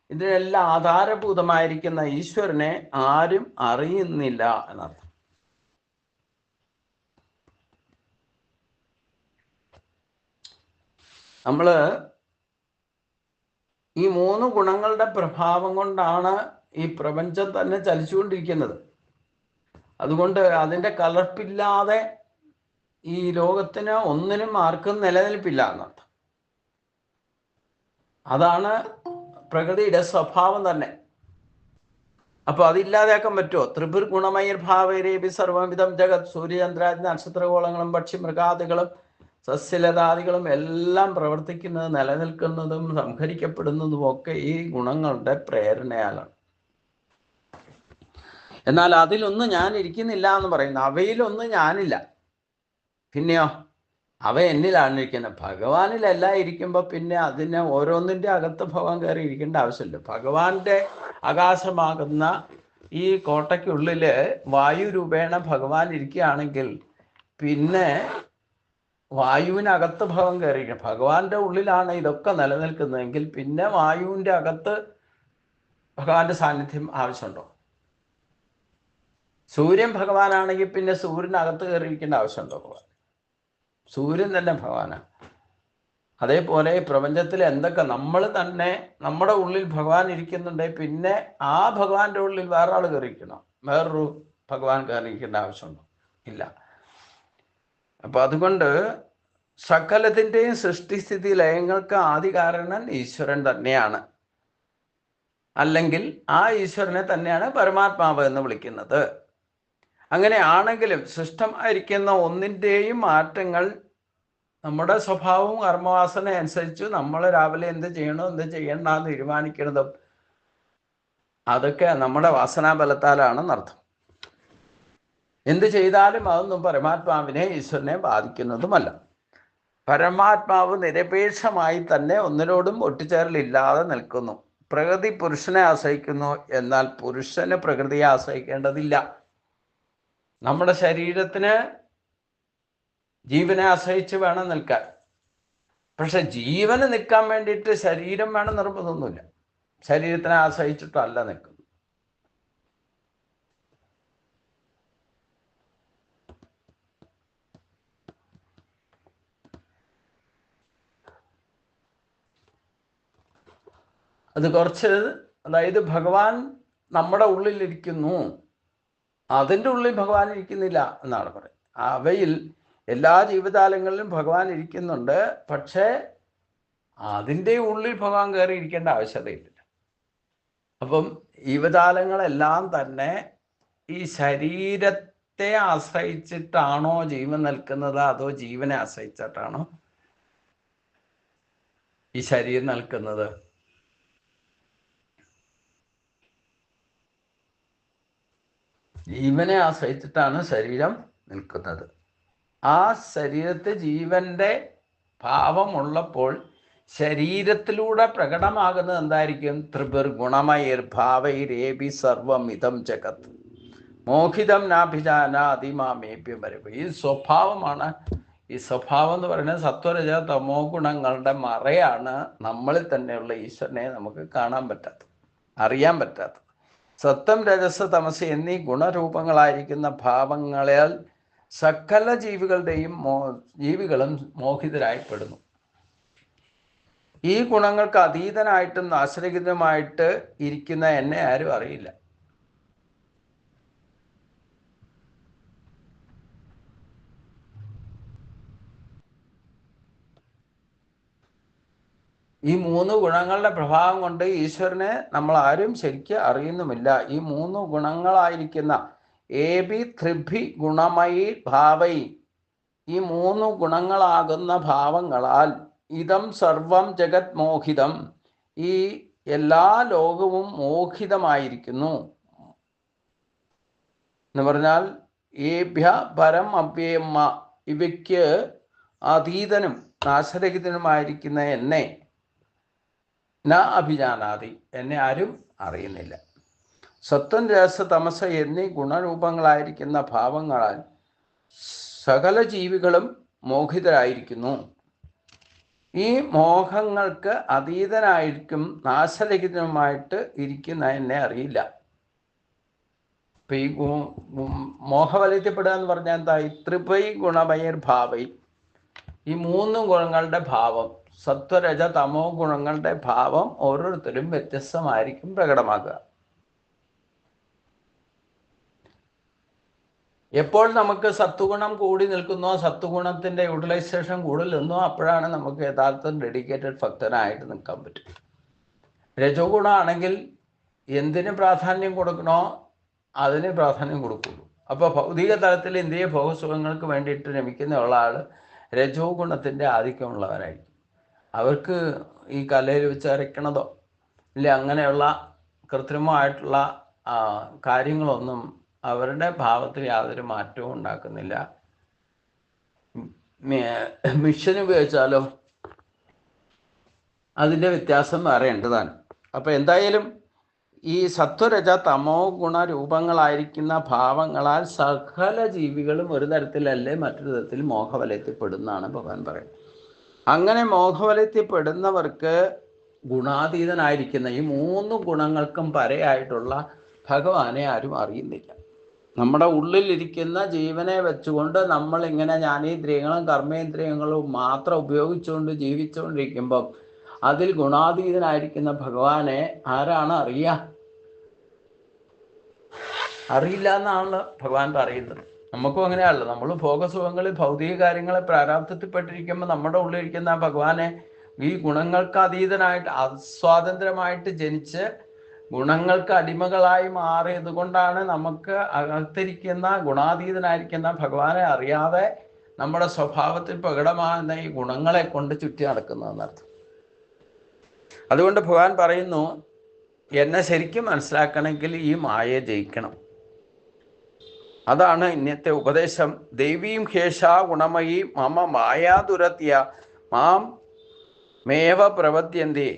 S1: ഇതിനെല്ലാം ആധാരഭൂതമായിരിക്കുന്ന ഈശ്വരനെ ആരും അറിയുന്നില്ല എന്നർത്ഥം. നമ്മൾ ഈ 3 ഗുണങ്ങളുടെ പ്രഭാവം കൊണ്ടാണ് ഈ പ്രപഞ്ചം തന്നെ ചലിച്ചുകൊണ്ടിരിക്കുന്നത്. അതുകൊണ്ട് അതിൻ്റെ കലർപ്പില്ലാതെ ഈ ലോകത്തിന് ഒന്നിനും ആർക്കും നിലനിൽപ്പില്ല എന്നർത്ഥം. അതാണ് പ്രകൃതിയുടെ സ്വഭാവം തന്നെ. അപ്പോൾ അതില്ലാതെയാക്കാൻ പറ്റുമോ? ത്രിപുർ ഗുണമൈർ ഭാവൈരേപി സർവവിധം ജഗത്. സൂര്യചന്ദ്രാദി നക്ഷത്രഗോളങ്ങളും പക്ഷി മൃഗാദികളും സസ്യലതാദികളും എല്ലാം പ്രവർത്തിക്കുന്നതും നിലനിൽക്കുന്നതും സംഹരിക്കപ്പെടുന്നതും ഒക്കെ ഈ ഗുണങ്ങളുടെ പ്രേരണയാലാണ്. എന്നാൽ അതിലൊന്നും ഞാൻ ഇരിക്കുന്നില്ല എന്ന് പറയുന്നു. അവയിലൊന്നും ഞാനില്ല. പിന്നെയോ അവ എന്നിലാണ് ഇരിക്കുന്നത്. ഭഗവാനിലെല്ലാം ഇരിക്കുമ്പോൾ പിന്നെ അതിനെ ഓരോന്നിൻ്റെ അകത്ത് ഭഗവാൻ കയറി ഇരിക്കേണ്ട ആവശ്യമില്ല. ഭഗവാന്റെ ആകാശമാകുന്ന ഈ കോട്ടയ്ക്കുള്ളിൽ വായു രൂപേണ ഭഗവാൻ ഇരിക്കുകയാണെങ്കിൽ പിന്നെ വായുവിനകത്ത് ഭഗവാൻ കയറിയിരിക്കണം. ഭഗവാന്റെ ഉള്ളിലാണ് ഇതൊക്കെ നിലനിൽക്കുന്നതെങ്കിൽ പിന്നെ വായുവിൻ്റെ അകത്ത് ഭഗവാന്റെ സാന്നിധ്യം ആവശ്യമുണ്ടോ? സൂര്യൻ ഭഗവാനാണെങ്കിൽ പിന്നെ സൂര്യനകത്ത് കയറിയിരിക്കേണ്ട ആവശ്യമുണ്ടോ? ഭഗവാൻ സൂര്യൻ തന്നെ ഭഗവാനാണ്. അതേപോലെ പ്രപഞ്ചത്തിൽ എന്തൊക്കെ നമ്മൾ തന്നെ നമ്മുടെ ഉള്ളിൽ ഭഗവാൻ ഇരിക്കുന്നുണ്ടെങ്കിൽ പിന്നെ ആ ഭഗവാന്റെ ഉള്ളിൽ വേറെ ആൾ കയറിയിരിക്കണം, വേറൊരു ഭഗവാൻ കയറിയിരിക്കേണ്ട ആവശ്യമുണ്ടോ? ഇല്ല. അപ്പം അതുകൊണ്ട് സകലത്തിൻ്റെയും സൃഷ്ടിസ്ഥിതി ലയങ്ങൾക്ക് ആദികാരണൻ ഈശ്വരൻ തന്നെയാണ്. അല്ലെങ്കിൽ ആ ഈശ്വരനെ തന്നെയാണ് പരമാത്മാവ് എന്ന് വിളിക്കുന്നത്. അങ്ങനെ ആണെങ്കിലും സൃഷ്ടമായിരിക്കുന്ന ഒന്നിൻ്റെയും മാറ്റങ്ങൾ നമ്മുടെ സ്വഭാവവും കർമ്മവാസന അനുസരിച്ച് നമ്മൾ രാവിലെ എന്ത് ചെയ്യണോ എന്ത് ചെയ്യണ്ട എന്ന് തീരുമാനിക്കുന്നതും അതൊക്കെ നമ്മുടെ വാസനാബലത്താലാണെന്നർത്ഥം. എന്ത് ചെയ്താലും അതൊന്നും പരമാത്മാവിനെ ഈശ്വരനെ ബാധിക്കുന്നതുമല്ല. പരമാത്മാവ് നിരപേക്ഷമായി തന്നെ ഒന്നിനോടും ഒട്ടുചേരലില്ലാതെ നിൽക്കുന്നു. പ്രകൃതി പുരുഷനെ ആശ്രയിക്കുന്നു, എന്നാൽ പുരുഷന് പ്രകൃതിയെ ആശ്രയിക്കേണ്ടതില്ല. നമ്മുടെ ശരീരത്തിന് ജീവനെ ആശ്രയിച്ച് വേണം നിൽക്കാൻ. പക്ഷെ ജീവന് നിൽക്കാൻ വേണ്ടിയിട്ട് ശരീരം വേണം നിർബന്ധമൊന്നുമില്ല. ശരീരത്തിനെ ആശ്രയിച്ചിട്ടല്ല നിൽക്കുന്നത്. അത് കുറച്ച്, അതായത് ഭഗവാൻ നമ്മുടെ ഉള്ളിലിരിക്കുന്നു, അതിൻ്റെ ഉള്ളിൽ ഭഗവാൻ ഇരിക്കുന്നില്ല എന്നാണ് പറയുന്നത്. അവയിൽ എല്ലാ ജീവജാലങ്ങളിലും ഭഗവാൻ ഇരിക്കുന്നുണ്ട്, പക്ഷേ അതിൻ്റെ ഉള്ളിൽ ഭഗവാൻ കയറി ഇരിക്കേണ്ട ആവശ്യതയില്ല. അപ്പം ജീവജാലങ്ങളെല്ലാം തന്നെ ഈ ശരീരത്തെ ആശ്രയിച്ചിട്ടാണോ ജീവൻ നിൽക്കുന്നത്, അതോ ജീവനെ ആശ്രയിച്ചിട്ടാണോ ഈ ശരീരം നിൽക്കുന്നത്? ജീവനെ ആശ്രയിച്ചിട്ടാണ് ശരീരം നിൽക്കുന്നത്. ആ ശരീരത്തെ ജീവന്റെ ഭാവമുള്ളപ്പോൾ ശരീരത്തിലൂടെ പ്രകടമാകുന്നത് എന്തായിരിക്കും? ത്രിപുർ ഗുണമയർ ഭാവൈരേബി സർവം ഇതം ജഗത് മോഹിതം നാഭിജാനാതിമാമേഭ്യം വരും. ഈ സ്വഭാവമാണ്. ഈ സ്വഭാവം എന്ന് പറയുന്നത് സത്വരജ തമോ ഗുണങ്ങളുടെ മറയാണ് നമ്മളിൽ തന്നെയുള്ള ഈശ്വരനെ നമുക്ക് കാണാൻ പറ്റാത്തത്, അറിയാൻ പറ്റാത്തത്. സത്വം രജസ് തമസ് എന്നീ ഗുണരൂപങ്ങളായിരിക്കുന്ന ഭാവങ്ങളാൽ സകല ജീവികളും മോഹിതരായിപ്പെടുന്നു. ഈ ഗുണങ്ങൾക്ക് അതീതനായിട്ടും നാശരഹിതമായിട്ട് ഇരിക്കുന്ന എന്നെ ആരും അറിയില്ല. ഈ മൂന്ന് ഗുണങ്ങളുടെ പ്രഭാവം കൊണ്ട് ഈശ്വരനെ നമ്മൾ ആരും ശരിക്കും അറിയുന്നുമില്ല. ഈ മൂന്ന് ഗുണങ്ങളായിരിക്കുന്ന ഏബി ത്രിഭി ഗുണമയി ഭാവൈ, ഈ മൂന്ന് ഗുണങ്ങളാകുന്ന ഭാവങ്ങളാൽ ഇതം സർവം ജഗത് മോഹിതം, ഈ എല്ലാ ലോകവും മോഹിതമായിരിക്കുന്നു എന്ന് പറഞ്ഞാൽ ഏഭ്യ പരം അഭ്യമ്മ, ഇവയ്ക്ക് അതീതനും നാശരഹിതനുമായിരിക്കുന്ന എന്നെ ന അഭിജാനാതി, എന്നെ ആരും അറിയുന്നില്ല. സത്വം രജസ് തമസ് എന്നീ ഗുണരൂപങ്ങളായിരിക്കുന്ന ഭാവങ്ങളാൽ സകല ജീവികളും മോഹിതരായിരിക്കുന്നു. ഈ മോഹങ്ങൾക്ക് അതീതനായിരിക്കും നാശരഹിതനുമായിട്ട് ഇരിക്കുന്ന എന്നെ അറിയില്ല. ഇപ്പൊ ഈ മോഹവലയത്തിപ്പെടുക എന്ന് പറഞ്ഞാൽ എന്താ? ത്രിപൈ ഗുണമയർ ഭാവൈ, ഈ മൂന്ന് ഗുണങ്ങളുടെ ഭാവം, സത്വരജ തമോ ഗുണങ്ങളുടെ ഭാവം ഓരോരുത്തരും വ്യത്യസ്തമായിരിക്കും പ്രകടമാക്കുക. എപ്പോൾ നമുക്ക് സത്വഗുണം കൂടി നിൽക്കുന്നോ, സത്വഗുണത്തിന്റെ യൂട്ടിലൈസേഷൻ കൂടുതൽ നിന്നോ, അപ്പോഴാണ് നമുക്ക് യഥാർത്ഥം ഡെഡിക്കേറ്റഡ് ഭക്തനായിട്ട് നിൽക്കാൻ പറ്റും. രജോ ഗുണമാണെങ്കിൽ എന്തിന് പ്രാധാന്യം കൊടുക്കണോ അതിന് പ്രാധാന്യം കൊടുക്കുള്ളൂ. അപ്പോൾ ഭൗതിക തലത്തിൽ ഇന്ദ്രിയ ഭോഗസുഖങ്ങൾക്ക് വേണ്ടിയിട്ട് രമിക്കുന്ന ആൾ രജോ ഗുണത്തിൻ്റെ ആധിക്യമുള്ളവരായിരിക്കും. അവർക്ക് ഈ കലയിൽ വെച്ച് അരയ്ക്കണതോ ഇല്ല അങ്ങനെയുള്ള കൃത്രിമമായിട്ടുള്ള കാര്യങ്ങളൊന്നും അവരുടെ ഭാവത്തിൽ യാതൊരു മാറ്റവും ഉണ്ടാക്കുന്നില്ല. മിഷൻ ഉപയോഗിച്ചാലോ അതിൻ്റെ വ്യത്യാസം അറിയേണ്ടതാണ്. അപ്പം എന്തായാലും ഈ സത്വരജ തമോ ഗുണരൂപങ്ങളായിരിക്കുന്ന ഭാവങ്ങളാൽ സകല ജീവികളും ഒരു തരത്തിലല്ലേ മറ്റൊരു തരത്തിൽ മോഹവലയത്തിൽപ്പെടുന്നതാണ് ഭഗവാൻ പറയുന്നത്. അങ്ങനെ മോഹവലയത്തിൽപ്പെടുന്നവർക്ക് ഗുണാതീതനായിരിക്കുന്ന ഈ മൂന്ന് ഗുണങ്ങൾക്കും പരയായിട്ടുള്ള ഭഗവാനെ ആരും അറിയുന്നില്ല. നമ്മുടെ ഉള്ളിലിരിക്കുന്ന ജീവനെ വെച്ചുകൊണ്ട് നമ്മളിങ്ങനെ ജ്ഞാനേന്ദ്രിയങ്ങളും കർമ്മേന്ദ്രിയങ്ങളും മാത്രം ഉപയോഗിച്ചുകൊണ്ട് ജീവിച്ചുകൊണ്ടിരിക്കുമ്പം അതിൽ ഗുണാതീതനായിരിക്കുന്ന ഭഗവാനെ ആരാണ് അറിയില്ല എന്നാണ് ഭഗവാൻ പറയുന്നത്. നമുക്കും അങ്ങനെയാണല്ലോ. നമ്മൾ ഭോഗസുഖങ്ങളിൽ ഭൗതിക കാര്യങ്ങളെ പ്രാരാബ്ധത്തിൽപ്പെട്ടിരിക്കുമ്പോൾ നമ്മുടെ ഉള്ളിലിരിക്കുന്ന ഭഗവാനെ ഈ ഗുണങ്ങൾക്ക് അതീതനായിട്ട് അസ്വാതന്ത്ര്യമായിട്ട് ജനിച്ച് ഗുണങ്ങൾക്ക് അടിമകളായി മാറിയത് കൊണ്ടാണ് നമുക്ക് അകത്തിരിക്കുന്ന ഗുണാതീതനായിരിക്കുന്ന ഭഗവാനെ അറിയാതെ നമ്മുടെ സ്വഭാവത്തിൽ പ്രകടമാകുന്ന ഈ ഗുണങ്ങളെ കൊണ്ട് ചുറ്റി നടക്കുന്നതെന്നർത്ഥം. അതുകൊണ്ട് ഭഗവാൻ പറയുന്നു, എന്നെ ശരിക്കും മനസ്സിലാക്കണമെങ്കിൽ ഈ മായയെ ജയിക്കണം. അതാണ് ഇന്നത്തെ ഉപദേശം. ദൈവീം ഹേഷ ഗുണമയി മമ മായാദുരത്യ മാം മേവ പ്രപദ്യന്തി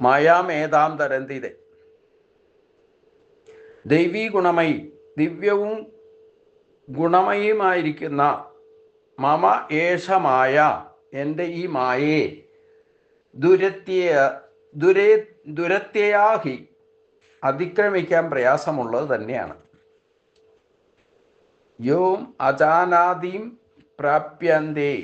S1: മായാമേതാം തരന്തിതെ. ദൈവീ ഗുണമയി, ദിവ്യവും ഗുണമയുമായിരിക്കുന്ന മമ ഏഷ മായ, എൻ്റെ ഈ മായയെ ദുരത്യയാഹി, അതിക്രമിക്കാൻ പ്രയാസമുള്ളത് തന്നെയാണ്. യോം അജാനാദീം പ്രാപ്യന്തേ,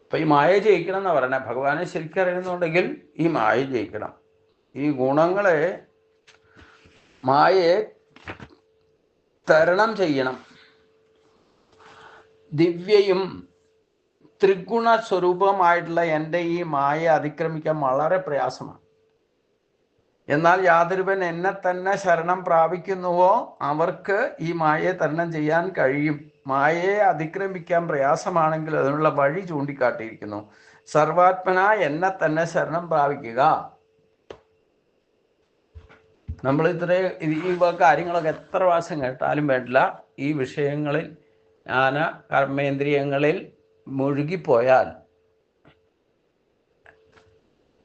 S1: അപ്പം ഈ മായ ജയിക്കണം എന്നാണ് പറയുന്നത്. ഭഗവാനെ ശരിക്കും അറിയുന്നുണ്ടെങ്കിൽ ഈ മായ ജയിക്കണം. ഈ ഗുണങ്ങളെ, മായയെ തരണം ചെയ്യണം. ദിവ്യയും ത്രിഗുണ സ്വരൂപമായിട്ടുള്ള എൻ്റെ ഈ മായയെ അതിക്രമിക്കാൻ വളരെ പ്രയാസമാണ്. എന്നാൽ യാതൊരുവൻ എന്നെ തന്നെ ശരണം പ്രാപിക്കുന്നുവോ അവർക്ക് ഈ മായയെ തരണം ചെയ്യാൻ കഴിയും. മായയെ അതിക്രമിക്കാൻ പ്രയാസമാണെങ്കിൽ അതിനുള്ള വഴി ചൂണ്ടിക്കാട്ടിയിരിക്കുന്നു. സർവാത്മന എന്നെ തന്നെ ശരണം പ്രാപിക്കുക. നമ്മൾ ഈ കാര്യങ്ങളൊക്കെ എത്ര പ്രാവശ്യം കേട്ടാലും വേണ്ടില്ല, ഈ വിഷയങ്ങളിൽ ജ്ഞാന കർമ്മേന്ദ്രിയങ്ങളിൽ മുഴുകിപ്പോയാൽ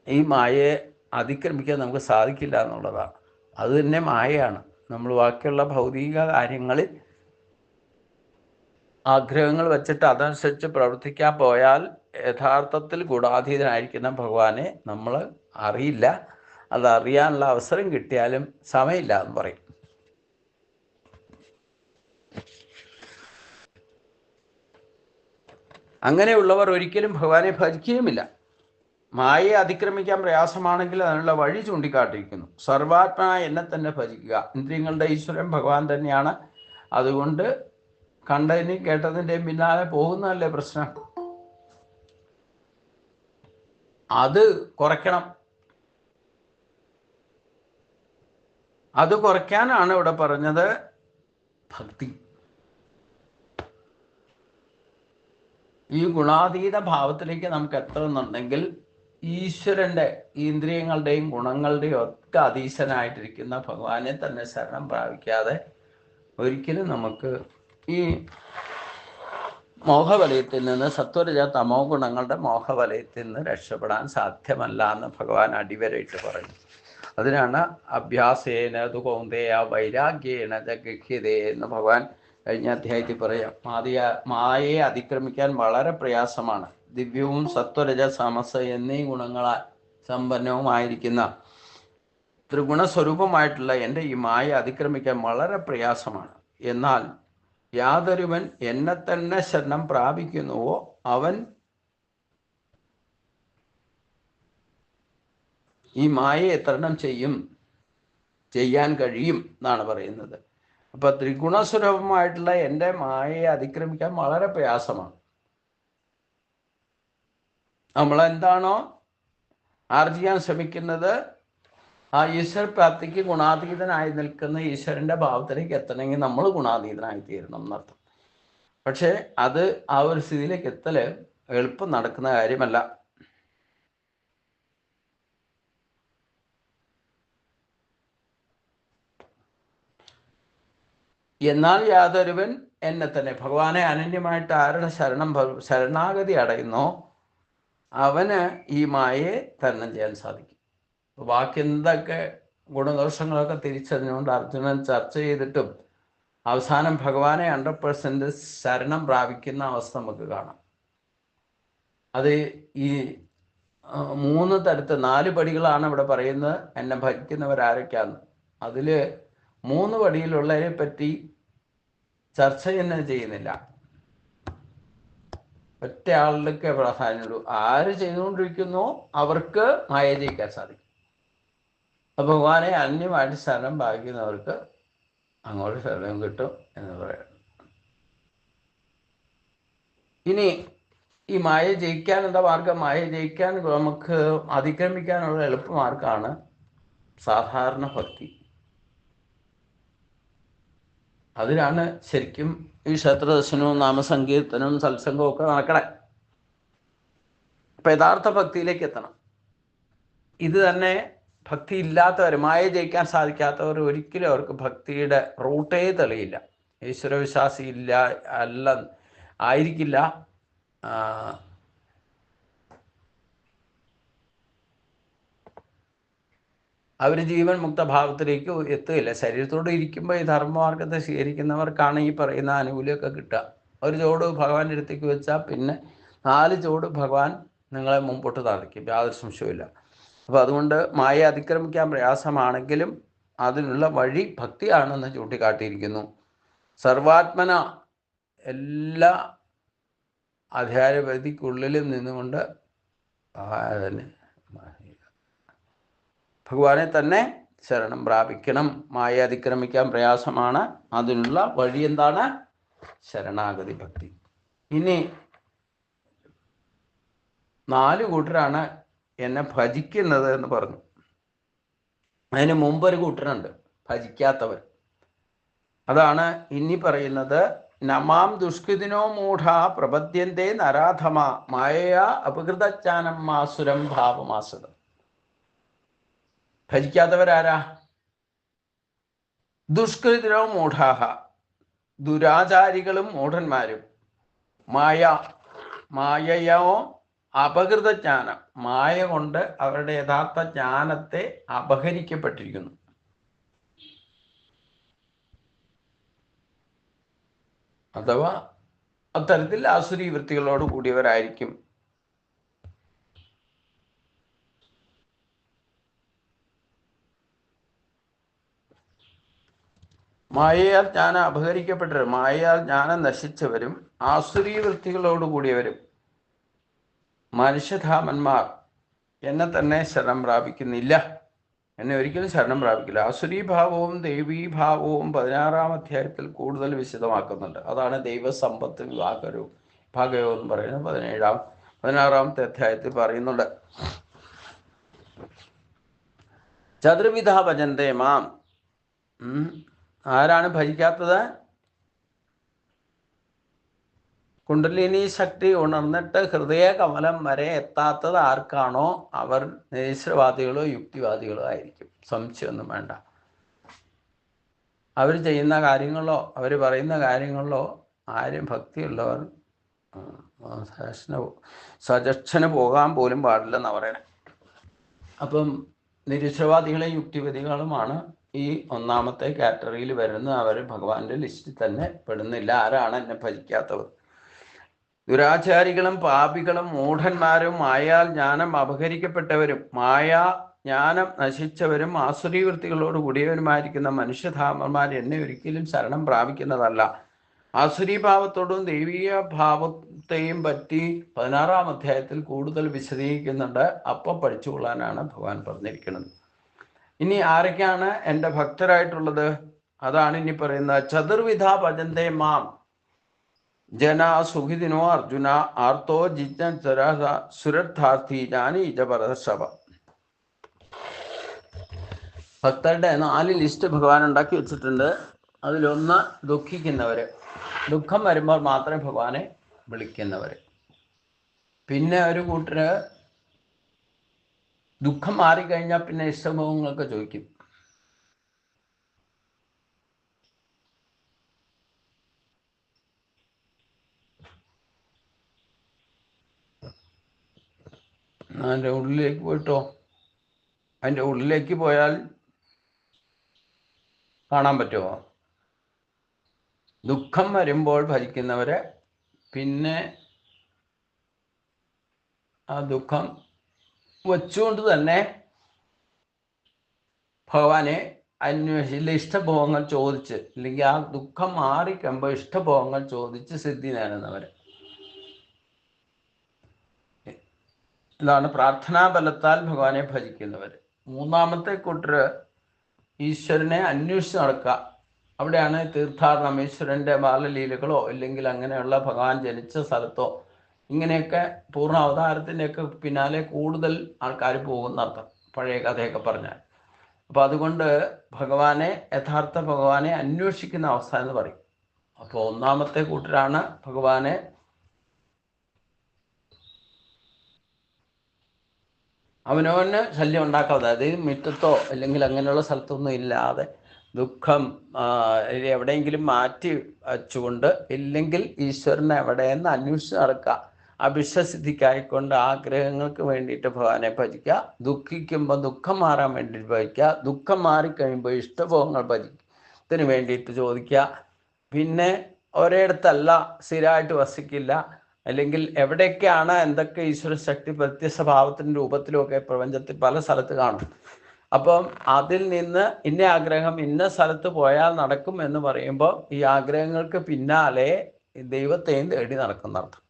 S1: ഈ മായയെ അതിക്രമിക്കാൻ നമുക്ക് സാധിക്കില്ല എന്നുള്ളതാണ്. അത് തന്നെ മായയാണ്. നമ്മൾ ബാക്കിയുള്ള ഭൗതിക കാര്യങ്ങളിൽ ആഗ്രഹങ്ങൾ വെച്ചിട്ട് അതനുസരിച്ച് പ്രവർത്തിക്കാൻ പോയാൽ യഥാർത്ഥത്തിൽ ഗുണാതീതനായിരിക്കുന്ന ഭഗവാനെ നമ്മൾ അറിയില്ല. അതറിയാനുള്ള അവസരം കിട്ടിയാലും സമയമില്ല എന്ന് പറയും. അങ്ങനെയുള്ളവർ ഒരിക്കലും ഭഗവാനെ ഭജിക്കുകയുമില്ല. മായയെ അതിക്രമിക്കാൻ പ്രയാസമാണെങ്കിൽ അതിനുള്ള വഴി ചൂണ്ടിക്കാട്ടിയിരിക്കുന്നു. സർവാത്മന എന്നെ തന്നെ ഭജിക്കുക. ഇന്ദ്രിയങ്ങളുടെ ഈശ്വരൻ ഭഗവാൻ തന്നെയാണ്. അതുകൊണ്ട് കണ്ടതിനെയും കേട്ടതിൻ്റെയും പിന്നാലെ പോകുന്നതല്ലേ പ്രശ്നം. അത് കുറയ്ക്കണം. അത് കുറയ്ക്കാനാണ് ഇവിടെ പറഞ്ഞത് ഭക്തി. ഈ ഗുണാതീത ഭാവത്തിലേക്ക് നമുക്ക് എത്തണമെന്നുണ്ടെങ്കിൽ ഈശ്വരൻ്റെ ഇന്ദ്രിയങ്ങളുടെയും ഗുണങ്ങളുടെയും ഒക്കെ അധീശനായിട്ടിരിക്കുന്ന ഭഗവാനെ തന്നെ ശരണം പ്രാപിക്കാതെ ഒരിക്കലും നമുക്ക് ഈ മോഹവലയത്തിൽ നിന്ന്, സത്വരജ തമോ ഗുണങ്ങളുടെ മോഹവലയത്തിൽ നിന്ന് രക്ഷപ്പെടാൻ സാധ്യമല്ല എന്ന് ഭഗവാൻ അടിവരയിട്ട് പറയും. അതിനാണ് അഭ്യാസേന തു കൗന്ദേയ വൈരാഗ്യേന ജഗഹ്യതേ എന്ന് ഭഗവാൻ കഴിഞ്ഞ അധ്യായത്തിൽ പറയാം. മായയെ അതിക്രമിക്കാൻ വളരെ പ്രയാസമാണ്. ദിവ്യവും സത്വരജ സമസ എന്നീ ഗുണങ്ങളാൽ സമ്പന്നവുമായിരിക്കുന്ന ത്രിഗുണസ്വരൂപമായിട്ടുള്ള എൻ്റെ ഈ മായ അതിക്രമിക്കാൻ വളരെ പ്രയാസമാണ്. എന്നാൽ യാതൊരുവൻ എന്നെ തന്നെ ശരണം പ്രാപിക്കുന്നുവോ അവൻ ഈ മായയെ തരണം ചെയ്യാൻ കഴിയും എന്നാണ് പറയുന്നത്. അപ്പൊ ത്രിഗുണസ്വരൂപമായിട്ടുള്ള എൻ്റെ മായയെ അതിക്രമിക്കാൻ വളരെ പ്രയാസമാണ്. നമ്മളെന്താണോ ആർജിക്കാൻ ശ്രമിക്കുന്നത് ആ ഈശ്വര പ്രാപ്തിക്ക് ഗുണാതീതനായി നിൽക്കുന്ന ഈശ്വരന്റെ ഭാവത്തിലേക്ക് എത്തണമെങ്കിൽ നമ്മൾ ഗുണാതീതനായി തീരണം എന്നർത്ഥം. പക്ഷെ അത് ആ ഒരു സ്ഥിതിയിലേക്ക് എത്തല് എളുപ്പം നടക്കുന്ന കാര്യമല്ല. എന്നാൽ യാതൊരുവൻ എന്നെ തന്നെ, ഭഗവാനെ അനന്യമായിട്ട് ആരുടെ ശരണാഗതി അടയുന്നോ അവന് ഈ മായയെ തരണം ചെയ്യാൻ സാധിക്കും. ബാക്കി എന്തൊക്കെ ഗുണദോഷങ്ങളൊക്കെ തിരിച്ചറിഞ്ഞുകൊണ്ട് അർജുനൻ ചർച്ച ചെയ്തിട്ടും അവസാനം ഭഗവാനെ 100% ശരണം പ്രാപിക്കുന്ന അവസ്ഥ നമുക്ക് കാണാം. അത് ഈ 3 തരത്തിൽ 4 പടികളാണ് ഇവിടെ പറയുന്നത്. എന്നെ ഭജിക്കുന്നവരാരൊക്കെയാന്ന്. അതിൽ 3 പടിയിലുള്ളതിനെ പറ്റി ചർച്ച തന്നെ ചെയ്യുന്നില്ല. ഒറ്റ ആളുകൾക്ക് പ്രാധാന്യമുള്ളൂ. ആര് ചെയ്തുകൊണ്ടിരിക്കുന്നോ അവർക്ക് മായ ജയിക്കാൻ സാധിക്കും. അപ്പോൾ ഭഗവാനെ അന്യമായിട്ട് ശരണം ഭാവിക്കുന്നവർക്ക് അങ്ങോട്ട് ശരണം കിട്ടും എന്ന് പറയാം. ഇനി ഈ മായ ജയിക്കാൻ എന്താ മാർഗം? മായ ജയിക്കാൻ നമുക്ക് അതിക്രമിക്കാനുള്ള എളുപ്പമാർഗമാണ് സാധാരണ ഭക്തി. അതിനാണ് ശരിക്കും ഈ ക്ഷേത്രദർശനവും നാമസങ്കീർത്തനവും സത്സംഗവും ഒക്കെ നടക്കണേ. അപ്പം യഥാർത്ഥ ഭക്തിയിലേക്ക് എത്തണം. ഇത് തന്നെ ഭക്തി ഇല്ലാത്തവർ, മായ ജയിക്കാൻ സാധിക്കാത്തവർ ഒരിക്കലും അവർക്ക് ഭക്തിയുടെ റൂട്ടേ തെളിയില്ല. ഈശ്വരവിശ്വാസി ആയിരിക്കില്ല. അവർ ജീവൻ മുക്തഭാവത്തിലേക്ക് എത്തുകയില്ല. ശരീരത്തോട് ഇരിക്കുമ്പോൾ ഈ ധർമ്മമാർഗത്തെ സ്വീകരിക്കുന്നവർക്കാണ് ഈ പറയുന്ന ആനുകൂല്യമൊക്കെ കിട്ടുക. ഒരു ചുവട് ഭഗവാന്റെ അടുത്തേക്ക് വെച്ചാൽ പിന്നെ 4 ചുവട് ഭഗവാൻ നിങ്ങളെ മുമ്പോട്ട് നടക്കും, യാതൊരു സംശയവുമില്ല. അപ്പോൾ അതുകൊണ്ട് മായ അതിക്രമിക്കാൻ പ്രയാസമാണെങ്കിലും അതിനുള്ള വഴി ഭക്തിയാണെന്ന് ചൂണ്ടിക്കാട്ടിയിരിക്കുന്നു. സർവാത്മന എല്ലാ അധ്യാരപതിക്കുള്ളിലും നിന്നുകൊണ്ട് തന്നെ ഭഗവാനെ തന്നെ ശരണം പ്രാപിക്കണം. മായ അതിക്രമിക്കാൻ പ്രയാസമാണ്. അതിനുള്ള വഴി എന്താണ്? ശരണാഗതി ഭക്തി. ഇനി 4 കൂട്ടരാണ് എന്നെ ഭജിക്കുന്നത് എന്ന് പറഞ്ഞു. അതിന് മുമ്പൊരു കൂട്ടരുണ്ട് ഭജിക്കാത്തവർ. അതാണ് ഇനി പറയുന്നത്. നമാം ദുഷ്കൃതിനോ മൂഢ പ്രപദ്യന്തേ നരാധമ മായയാ അപകൃതജ്ഞാനം മാസുരം ഭാവമാസുരം. ഭജിക്കാത്തവരാരാ? ദുഷ്കൃതിനോ മൂഢാഹ, ദുരാചാരികളും മൂഢന്മാരും. മായയോ അപകൃതജ്ഞാനം, മായ കൊണ്ട് അവരുടെ യഥാർത്ഥ ജ്ഞാനത്തെ അപഹരിക്കപ്പെട്ടിരിക്കുന്നു. അഥവാ അത്തരത്തിൽ ആസുരി വൃത്തികളോട് കൂടിയവരായിരിക്കും. മായയാൽ ജ്ഞാനം അപഹരിക്കപ്പെട്ടവരും മായയാൽ ജ്ഞാനം നശിച്ചവരും ആസുരി വൃത്തികളോട് കൂടിയവരും മനുഷ്യധാമന്മാർ എന്നെ തന്നെ ശരണം പ്രാപിക്കുന്നില്ല, എന്നെ ഒരിക്കലും ശരണം പ്രാപിക്കില്ല. ആസുരീഭാവവും ദൈവീഭാവവും 16-ാം അധ്യായത്തിൽ കൂടുതൽ വിശദമാക്കുന്നുണ്ട്. അതാണ് ദൈവസമ്പത്ത് വിഭാഗയോ എന്ന് പറയുന്നത് 16-ാമത്തെ അധ്യായത്തിൽ പറയുന്നുണ്ട്. ചതുർവിധ ഭജന്തേ മാം. ആരാണ് ഭജിക്കാത്തത്? കുണ്ടലിനി ശക്തി ഉണർന്നിട്ട് ഹൃദയ കമലം വരെ എത്താത്തത് ആർക്കാണോ അവർ നിരീശ്വരവാദികളോ യുക്തിവാദികളോ ആയിരിക്കും. സംശയമൊന്നും വേണ്ട. അവർ ചെയ്യുന്ന കാര്യങ്ങളിലോ അവർ പറയുന്ന കാര്യങ്ങളിലോ ആരും ഭക്തിയുള്ളവർ സജക്ഷന് പോകാൻ പോലും പാടില്ലെന്നാണ് പറയണേ. അപ്പം നിരീശ്വരവാദികളെ യുക്തിവാദികളുമാണ് ഈ 1-ാമത്തെ കാറ്റഗറിയിൽ വരുന്ന. അവർ ഭഗവാന്റെ ലിസ്റ്റിൽ തന്നെ പെടുന്നില്ല. ആരാണ് എന്നെ ഭജിക്കാത്തവർ? ദുരാചാരികളും പാപികളും മൂഢന്മാരും മായാൽ ജ്ഞാനം അപഹരിക്കപ്പെട്ടവരും മായാ ജ്ഞാനം നശിച്ചവരും ആസുരീ വൃത്തികളോട് കൂടിയവരുമായിരിക്കുന്ന മനുഷ്യധാമന്മാർ എന്നെ ഒരിക്കലും ശരണം പ്രാപിക്കുന്നതല്ല. ആസുരീ ഭാവത്തോടും ദൈവീയ ഭാവത്തെയും പറ്റി 16-ാം അധ്യായത്തിൽ കൂടുതൽ വിശദീകരിക്കുന്നുണ്ട്. അപ്പം പഠിച്ചുകൊള്ളാനാണ് ഭഗവാൻ പറഞ്ഞിരിക്കുന്നത്. ഇനി ആരൊക്കെയാണ് എൻ്റെ ഭക്തരായിട്ടുള്ളത്? അതാണ് ഇനി പറയുന്നത്. ചതുർവിധ ഭജന്തേ മാം ജന സുഖിതിനോ അർജുന ആർത്തോ ജിജ്ഞ സുരർത്ഥാർത്ഥി ജ്ഞാനി ജപരസഭ. ഭക്തരുടെ 4 ലിസ്റ്റ് ഭഗവാൻ ഉണ്ടാക്കി വെച്ചിട്ടുണ്ട്. അതിലൊന്ന് ദുഃഖിക്കുന്നവര്, ദുഃഖം വരുമ്പോൾ മാത്രമേ ഭഗവാനെ വിളിക്കുന്നവര്. പിന്നെ ഒരു കൂട്ടര് ദുഃഖം മാറിക്കഴിഞ്ഞാൽ പിന്നെ ഇഷ്ടഭോഗങ്ങളൊക്കെ ചോദിക്കും. അതിൻ്റെ ഉള്ളിലേക്ക് പോയിട്ടോ, അതിൻ്റെ ഉള്ളിലേക്ക് പോയാൽ കാണാൻ പറ്റുമോ? ദുഃഖം വരുമ്പോൾ ഭജിക്കുന്നവരെ പിന്നെ ആ ദുഃഖം വച്ചുകൊണ്ട് തന്നെ ഭഗവാനെ അന്വേഷിച്ചില്ല, ഇഷ്ടഭോഗങ്ങൾ ചോദിച്ച്, അല്ലെങ്കിൽ ആ ദുഃഖം മാറിക്കുമ്പോൾ ഇഷ്ടഭോഗങ്ങൾ ചോദിച്ച് സിദ്ധി നേടുന്നവർ. ഇതാണ് പ്രാർത്ഥനാബലത്താൽ ഭഗവാനെ ഭജിക്കുന്നവർ. 3-ാമത്തെ കൂട്ടര് ഈശ്വരനെ അന്വേഷിച്ച് നടക്കുക. അവിടെയാണ് തീർത്ഥാടനം, ഈശ്വരൻ്റെ ബാലലീലകളോ ഇല്ലെങ്കിൽ അങ്ങനെയുള്ള ഭഗവാൻ ജനിച്ച സ്ഥലത്തോ ഇങ്ങനെയൊക്കെ പൂർണ്ണ അവതാരത്തിൻ്റെയൊക്കെ പിന്നാലെ കൂടുതൽ ആൾക്കാർ പോകുന്നർത്ഥം, പഴയ കഥയൊക്കെ പറഞ്ഞാൽ. അപ്പോൾ അതുകൊണ്ട് ഭഗവാനെ, യഥാർത്ഥ ഭഗവാനെ അന്വേഷിക്കുന്ന അവസ്ഥ എന്ന് പറയും. അപ്പോൾ 1-ാമത്തെ കൂട്ടരാണ് ഭഗവാനെ അവനവന് ശല്യം ഉണ്ടാക്കാതെ, അതായത് മുറ്റത്തോ അല്ലെങ്കിൽ അങ്ങനെയുള്ള സ്ഥലത്തൊന്നും ഇല്ലാതെ ദുഃഖം എവിടെയെങ്കിലും മാറ്റി വച്ചുകൊണ്ട്, ഇല്ലെങ്കിൽ ഈശ്വരനെ എവിടെയെന്ന് അന്വേഷിച്ച് നടക്കുക. അഭിഷ്ടസിദ്ധിക്കായിക്കൊണ്ട് ആഗ്രഹങ്ങൾക്ക് വേണ്ടിയിട്ട് ഭഗവാനെ ഭജിക്കുക. ദുഃഖിക്കുമ്പോൾ ദുഃഖം മാറാൻ വേണ്ടിയിട്ട് ഭജിക്കുക. ദുഃഖം മാറിക്കഴിയുമ്പോൾ ഇഷ്ടഭോഗങ്ങൾ ഭജിക്കത്തിന് വേണ്ടിയിട്ട് ചോദിക്കുക. പിന്നെ ഒരിടത്തല്ല സ്ഥിരമായിട്ട് വസിക്കില്ല, അല്ലെങ്കിൽ എവിടെയൊക്കെയാണ് എന്തൊക്കെ ഈശ്വര ശക്തി വ്യത്യസ്ത ഭാവത്തിൻ്റെ രൂപത്തിലുമൊക്കെ പ്രപഞ്ചത്തിൽ പല സ്ഥലത്ത് കാണും. അപ്പം അതിൽ നിന്ന് ഇന്ന ആഗ്രഹം ഇന്ന സ്ഥലത്ത് പോയാൽ നടക്കും എന്ന് പറയുമ്പോൾ ഈ ആഗ്രഹങ്ങൾക്ക് പിന്നാലെ ദൈവത്തെയും തേടി നടക്കുന്നർത്ഥം.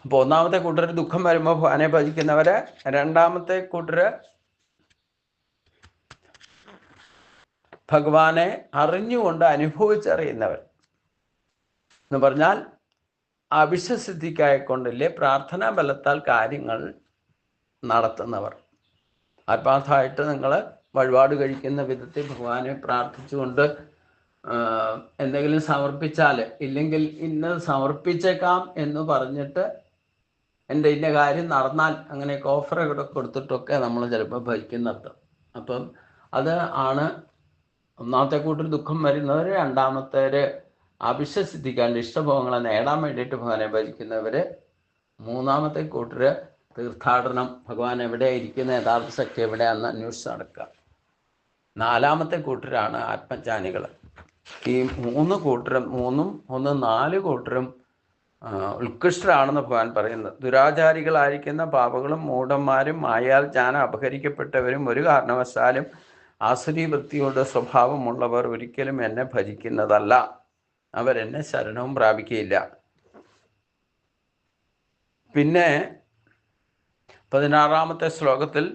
S1: അപ്പോൾ ഒന്നാമത്തെ കൂട്ടർ ദുഃഖം വരുമ്പോൾ ഭഗവാനെ ഭജിക്കുന്നവര്, രണ്ടാമത്തെ കൂട്ടർ ഭഗവാനെ അറിഞ്ഞുകൊണ്ട് അനുഭവിച്ചറിയുന്നവർ എന്ന് പറഞ്ഞാൽ അവിശ്വസിദ്ധിക്കായിക്കൊണ്ടില്ലേ പ്രാർത്ഥനാ ബലത്താൽ കാര്യങ്ങൾ നടത്തുന്നവർ. ആത്മാർത്ഥമായിട്ട് നിങ്ങൾ വഴിപാട് കഴിക്കുന്ന വിധത്തിൽ ഭഗവാനെ പ്രാർത്ഥിച്ചുകൊണ്ട് എന്തെങ്കിലും സമർപ്പിച്ചാൽ, ഇല്ലെങ്കിൽ ഇന്നത് സമർപ്പിച്ചേക്കാം എന്ന് പറഞ്ഞിട്ട് എൻ്റെ ഇന്ന കാര്യം നടന്നാൽ അങ്ങനെയൊക്കെ ഓഫറൊക്കെ കൊടുത്തിട്ടൊക്കെ നമ്മൾ ചിലപ്പോൾ ഭജിക്കുന്നത്. അപ്പം അത് ആണ് ഒന്നാമത്തെ കൂട്ടർ ദുഃഖം വരുന്നവർ, രണ്ടാമത്തേവർ അവിശ്വസിദ്ധിക്കാണ്ട് ഇഷ്ടഭോഗങ്ങളെ നേടാൻ വേണ്ടിയിട്ട് ഭഗവാനെ ഭജിക്കുന്നവർ, മൂന്നാമത്തെ കൂട്ടർ തീർത്ഥാടനം, ഭഗവാൻ എവിടെയാണ് ഇരിക്കുന്ന യഥാർത്ഥ ശക്തി എവിടെയാണെന്ന് അന്വേഷിച്ച് നടക്കുക. നാലാമത്തെ കൂട്ടരാണ് ആത്മജ്ഞാനികൾ. ഈ നാല് കൂട്ടരും ഉത്കൃഷ്ടരാണെന്ന് ഭഗവാൻ പറയുന്നത്. ദുരാചാരികളായിരിക്കുന്ന പാപകളും മൂഢന്മാരും മായാൽ ജ്ഞാനം അപഹരിക്കപ്പെട്ടവരും ഒരു കാരണവശാലും ആസുരി വൃത്തിയുടെ സ്വഭാവമുള്ളവർ ഒരിക്കലും എന്നെ ഭജിക്കുന്നതല്ല, അവരെന്നെ ശരണവും പ്രാപിക്കുകയില്ല. പിന്നെ 16ാമത്തെ ശ്ലോകത്തിൽ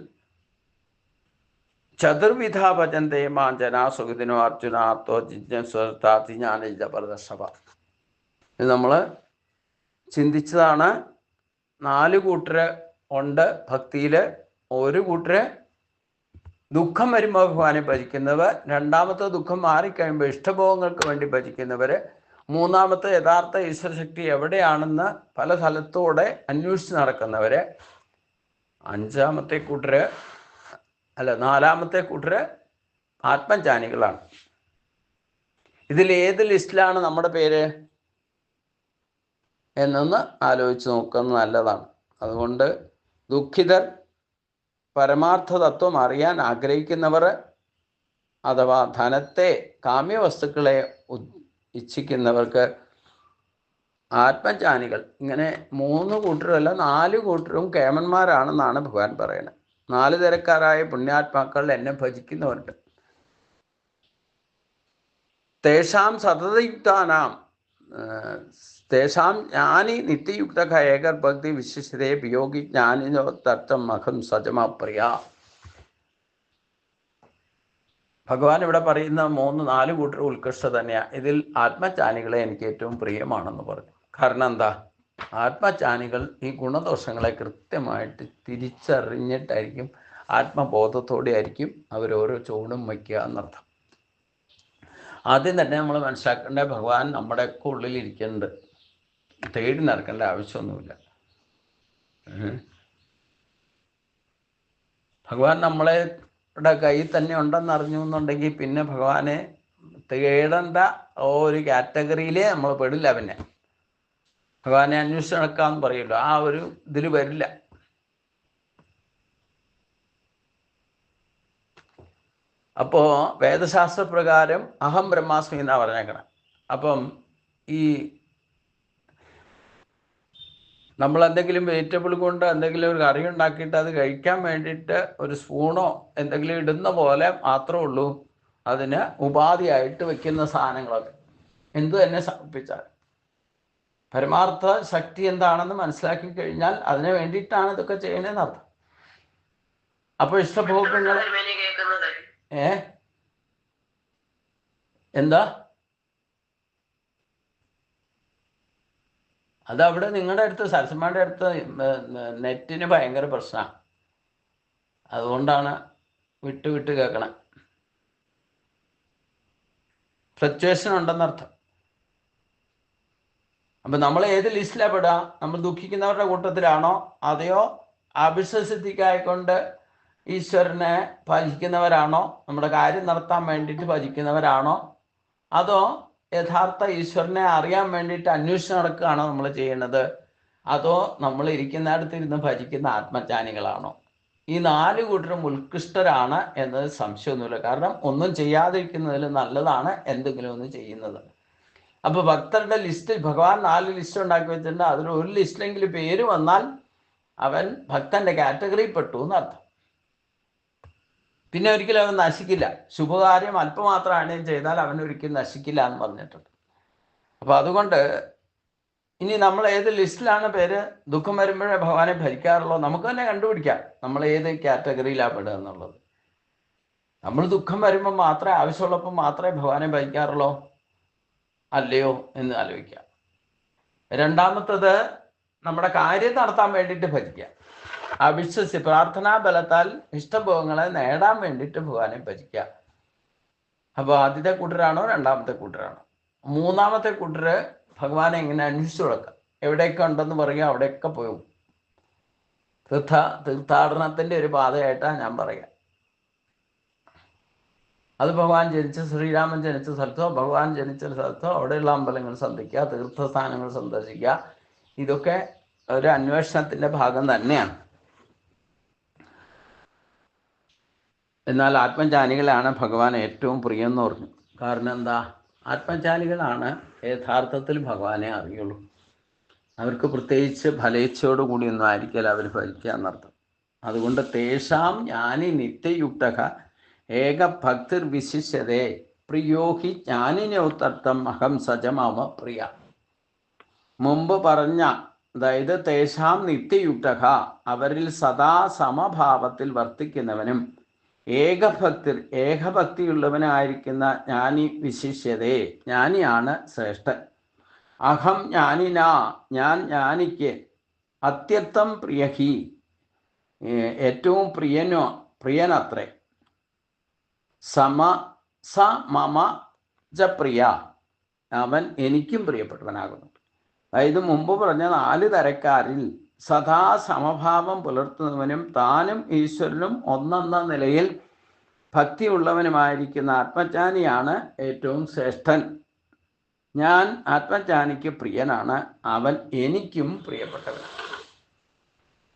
S1: ചതുർവിധ ഭജന്തേ മാം ജനാ സുഖിതിനോ അർജുനാർത്ഥോ ജിജ്ഞാതി ജ്ഞാനജിത പ്രദർശവ. ഇത് നമ്മൾ ചിന്തിച്ചതാണ്. 4 കൂട്ടര് ഉണ്ട് ഭക്തിയിൽ. ഒരു കൂട്ടര് ദുഃഖം വരുമ്പോൾ ഭഗവാനെ ഭജിക്കുന്നവർ, രണ്ടാമത്തെ ദുഃഖം മാറിക്കഴിയുമ്പോൾ ഇഷ്ടഭോഗങ്ങൾക്ക് വേണ്ടി ഭജിക്കുന്നവർ, മൂന്നാമത്തെ യഥാർത്ഥ ഈശ്വരശക്തി എവിടെയാണെന്ന് പല സ്ഥലത്തോടെ അന്വേഷിച്ച് നടക്കുന്നവർ, നാലാമത്തെ കൂട്ടര് ആത്മജ്ഞാനികളാണ്. ഇതിൽ ഏത് ലിസ്റ്റിലാണ് നമ്മുടെ പേര് എന്നൊന്ന് ആലോചിച്ച് നോക്കുന്നത് നല്ലതാണ്. അതുകൊണ്ട് ദുഃഖിതർ, പരമാർത്ഥ തത്വം അറിയാൻ ആഗ്രഹിക്കുന്നവർ, അഥവാ ധനത്തെ കാമ്യവസ്തുക്കളെ ഇച്ഛിക്കുന്നവർക്ക് ആത്മജ്ഞാനികൾ, ഇങ്ങനെ 3 കൂട്ടരല്ല 4 കൂട്ടരും കേമന്മാരാണെന്നാണ് ഭഗവാൻ പറയുന്നത്. 4 തരക്കാരായ പുണ്യാത്മാക്കൾ എന്നെ ഭജിക്കുന്നവരുണ്ട്. തേഷാം സതതയുക്താനാം തേഷാം ജ്ഞാനി നിത്യയുക്ത ഏകർ ഭക്തി വിശിഷ്ടതയെ വിയോഗി ജ്ഞാനിനോ തത്വം അഹം സജമപ്രിയ. ഭഗവാൻ ഇവിടെ പറയുന്ന 4 കൂട്ടർ ഉത്കൃഷ്ട തന്നെയാണ്. ഇതിൽ ആത്മജ്ഞാനികളെ എനിക്ക് ഏറ്റവും പ്രിയമാണെന്ന് പറഞ്ഞു. കാരണം എന്താ? ആത്മജ്ഞാനികൾ ഈ ഗുണദോഷങ്ങളെ കൃത്യമായിട്ട് തിരിച്ചറിഞ്ഞിട്ടായിരിക്കും, ആത്മബോധത്തോടെ ആയിരിക്കും അവരോരോ ചുവടും വയ്ക്കുക എന്നർത്ഥം. ആദ്യം തന്നെ നമ്മൾ മനസ്സിലാക്കേണ്ട, ഭഗവാൻ നമ്മുടെയൊക്കെ ഉള്ളിലിരിക്കുന്നുണ്ട്, തേടി നടക്കേണ്ട ആവശ്യമൊന്നുമില്ല. ഭഗവാൻ നമ്മളുടെ കയ്യിൽ തന്നെ ഉണ്ടെന്ന് അറിഞ്ഞു എന്നുണ്ടെങ്കിൽ പിന്നെ ഭഗവാനെ തേടേണ്ട ഒരു കാറ്റഗറിയിലേ നമ്മൾ പെടില്ല. പിന്നെ ഭഗവാനെ അന്വേഷിച്ച് നടക്കാമെന്ന് പറയുമല്ലോ, ആ ഒരു ഇതിൽ വരില്ല. അപ്പോൾ വേദശാസ്ത്രപ്രകാരം അഹം ബ്രഹ്മാസ്മി എന്നാണ് പറഞ്ഞേക്കണം. അപ്പം ഈ നമ്മൾ എന്തെങ്കിലും വെജിറ്റബിൾ കൊണ്ട് എന്തെങ്കിലും ഒരു കറി ഉണ്ടാക്കിയിട്ട് അത് കഴിക്കാൻ വേണ്ടിയിട്ട് ഒരു സ്പൂണോ എന്തെങ്കിലും ഇടുന്ന പോലെ മാത്രമേ ഉള്ളൂ അതിന് ഉപാധിയായിട്ട് വെക്കുന്ന സാധനങ്ങളൊക്കെ. എന്തു തന്നെ സമർപ്പിച്ചാൽ പരമാർത്ഥ ശക്തി എന്താണെന്ന് മനസ്സിലാക്കി കഴിഞ്ഞാൽ അതിന് വേണ്ടിയിട്ടാണ് ഇതൊക്കെ ചെയ്യണേന്ന് അർത്ഥം. അപ്പൊ ഇഷ്ടഭോഗങ്ങൾ എന്താ അതവിടെ നിങ്ങളുടെ അടുത്ത് സരസമ്മയുടെ അടുത്ത് നെറ്റിന് ഭയങ്കര പ്രശ്നമാണ്. അതുകൊണ്ടാണ് വിട്ട് കേൾക്കണം. ഫ്ലക്ച്വേഷൻ ഉണ്ടെന്നർത്ഥം. അപ്പം നമ്മൾ ഏത് ലിസ്റ്റിലാണ് പെടുക? നമ്മൾ ദുഃഖിക്കുന്നവരുടെ കൂട്ടത്തിലാണോ, അതെയോ അവിശ്വസിദ്ധിക്കായിക്കൊണ്ട് ഈശ്വരനെ ഭജിക്കുന്നവരാണോ, നമ്മുടെ കാര്യം നടത്താൻ വേണ്ടിയിട്ട് ഭജിക്കുന്നവരാണോ, അതോ യഥാർത്ഥ ഈശ്വരനെ അറിയാൻ വേണ്ടിയിട്ട് അന്വേഷിച്ച് നടക്കുകയാണോ നമ്മൾ ചെയ്യുന്നത്, അതോ നമ്മൾ ഇരിക്കുന്നിടത്തിരുന്ന് ഭജിക്കുന്ന ആത്മജ്ഞാനികളാണോ? ഈ 4 കൂട്ടരും ഉത്കൃഷ്ടരാണ് എന്നത് സംശയമൊന്നുമില്ല. കാരണം ഒന്നും ചെയ്യാതിരിക്കുന്നതിൽ നല്ലതാണ് എന്തെങ്കിലും ഒന്ന് ചെയ്യുന്നത്. അപ്പോൾ ഭക്തരുടെ ലിസ്റ്റ് ഭഗവാൻ 4 ലിസ്റ്റ് ഉണ്ടാക്കി വെച്ചിട്ടുണ്ട്. അതിൽ ഒരു ലിസ്റ്റിലെങ്കിലും പേര് വന്നാൽ അവൻ ഭക്തന്റെ കാറ്റഗറിയിൽ പെട്ടു എന്നർത്ഥം. പിന്നെ ഒരിക്കലും അവൻ നശിക്കില്ല. ശുഭകാര്യം അല്പമാത്രമാണ് ചെയ്താൽ അവൻ ഒരിക്കലും നശിക്കില്ല എന്ന് പറഞ്ഞിട്ടുണ്ട്. അപ്പോൾ അതുകൊണ്ട് ഇനി നമ്മൾ ഏത് ലിസ്റ്റിലാണ് പേര് ദുഃഖം വരുമ്പോഴേ ഭഗവാനെ ഭജിക്കാറുള്ളൂ? നമുക്ക് തന്നെ കണ്ടുപിടിക്കാം നമ്മൾ ഏത് കാറ്റഗറിയിലാണ് പെടുക എന്നുള്ളത്. നമ്മൾ ദുഃഖം വരുമ്പോൾ മാത്രമേ, ആവശ്യമുള്ളപ്പോൾ മാത്രമേ ഭഗവാനെ ഭജിക്കാറുള്ളൂ അല്ലയോ എന്ന് ആലോചിക്കാം. രണ്ടാമത്തത്, നമ്മുടെ കാര്യം നടത്താൻ വേണ്ടിയിട്ട് ഭജിക്കുക. അവിശ്വസി പ്രാർത്ഥനാ ബലത്താൽ ഇഷ്ടഭോഗങ്ങളെ നേടാൻ വേണ്ടിയിട്ട് ഭഗവാനെ ഭജിക്കുക. അപ്പോൾ ആദ്യത്തെ കൂട്ടരാണോ രണ്ടാമത്തെ കൂട്ടരാണോ? മൂന്നാമത്തെ കൂട്ടര് ഭഗവാനെ എങ്ങനെ അന്വേഷിച്ചു കൊടുക്കുക, എവിടെയൊക്കെ ഉണ്ടെന്ന് പറയുക, അവിടെയൊക്കെ പോകും. തീർത്ഥാടനത്തിൻ്റെ ഒരു പാതയായിട്ടാണ് ഞാൻ പറയുക. അത് ഭഗവാൻ ജനിച്ച, ശ്രീരാമൻ ജനിച്ച സ്ഥലത്തോ ഭഗവാൻ ജനിച്ച സ്ഥലത്തോ അവിടെയുള്ള അമ്പലങ്ങൾ സന്ദർശിക്കുക, തീർത്ഥസ്ഥാനങ്ങൾ സന്ദർശിക്കുക, ഇതൊക്കെ ഒരു അന്വേഷണത്തിൻ്റെ ഭാഗം തന്നെയാണ്. എന്നാൽ ആത്മജ്ഞാനികളാണ് ഭഗവാൻ ഏറ്റവും പ്രിയം എന്ന് പറഞ്ഞു. കാരണം എന്താ? ആത്മജ്ഞാനികളാണ് യഥാർത്ഥത്തിൽ ഭഗവാനെ അറിയുള്ളൂ. അവർക്ക് പ്രത്യേകിച്ച് ഫലേച്ഛയോടുകൂടി ഒന്നും ആയിരിക്കില്ല അവർ ഭജിക്കുക എന്നർത്ഥം. അതുകൊണ്ട് തേഷാം ജ്ഞാനി നിത്യയുക്തഃ ഏക ഭക്തിർ വിശിഷ്യതേ പ്രിയോ ഹി ജ്ഞാനിനോത്തർത്ഥം അഹം സജമാമ പ്രിയ. മുമ്പ് പറഞ്ഞ, അതായത് തേഷാം നിത്യയുക്തഃ, അവരിൽ സദാ സമഭാവത്തിൽ വർത്തിക്കുന്നവനും ഏകഭക്തിർ ഏകഭക്തിയുള്ളവനായിരിക്കുന്ന ജ്ഞാനി വിശിഷ്യതേ, ജ്ഞാനിയാണ് ശ്രേഷ്ഠൻ. അഹം ജ്ഞാനിന, ഞാൻ ജ്ഞാനിക്ക്, അത്യന്തം പ്രിയഹി, ഏറ്റവും പ്രിയനത്രേ. സ മമ ച പ്രിയ, അവൻ എനിക്കും പ്രിയപ്പെട്ടവനാകുന്നു. അതായത് മുമ്പ് പറഞ്ഞ 4 തരക്കാരിൽ സദാ സമഭാവം പുലർത്തുന്നവനും താനും ഈശ്വരനും ഒന്നെന്ന നിലയിൽ ഭക്തിയുള്ളവനുമായിരിക്കുന്ന ആത്മജ്ഞാനിയാണ് ഏറ്റവും ശ്രേഷ്ഠൻ. ഞാൻ ആത്മജ്ഞാനിക്ക് പ്രിയനാണ്, അവൻ എനിക്കും പ്രിയപ്പെട്ടവനാണ്.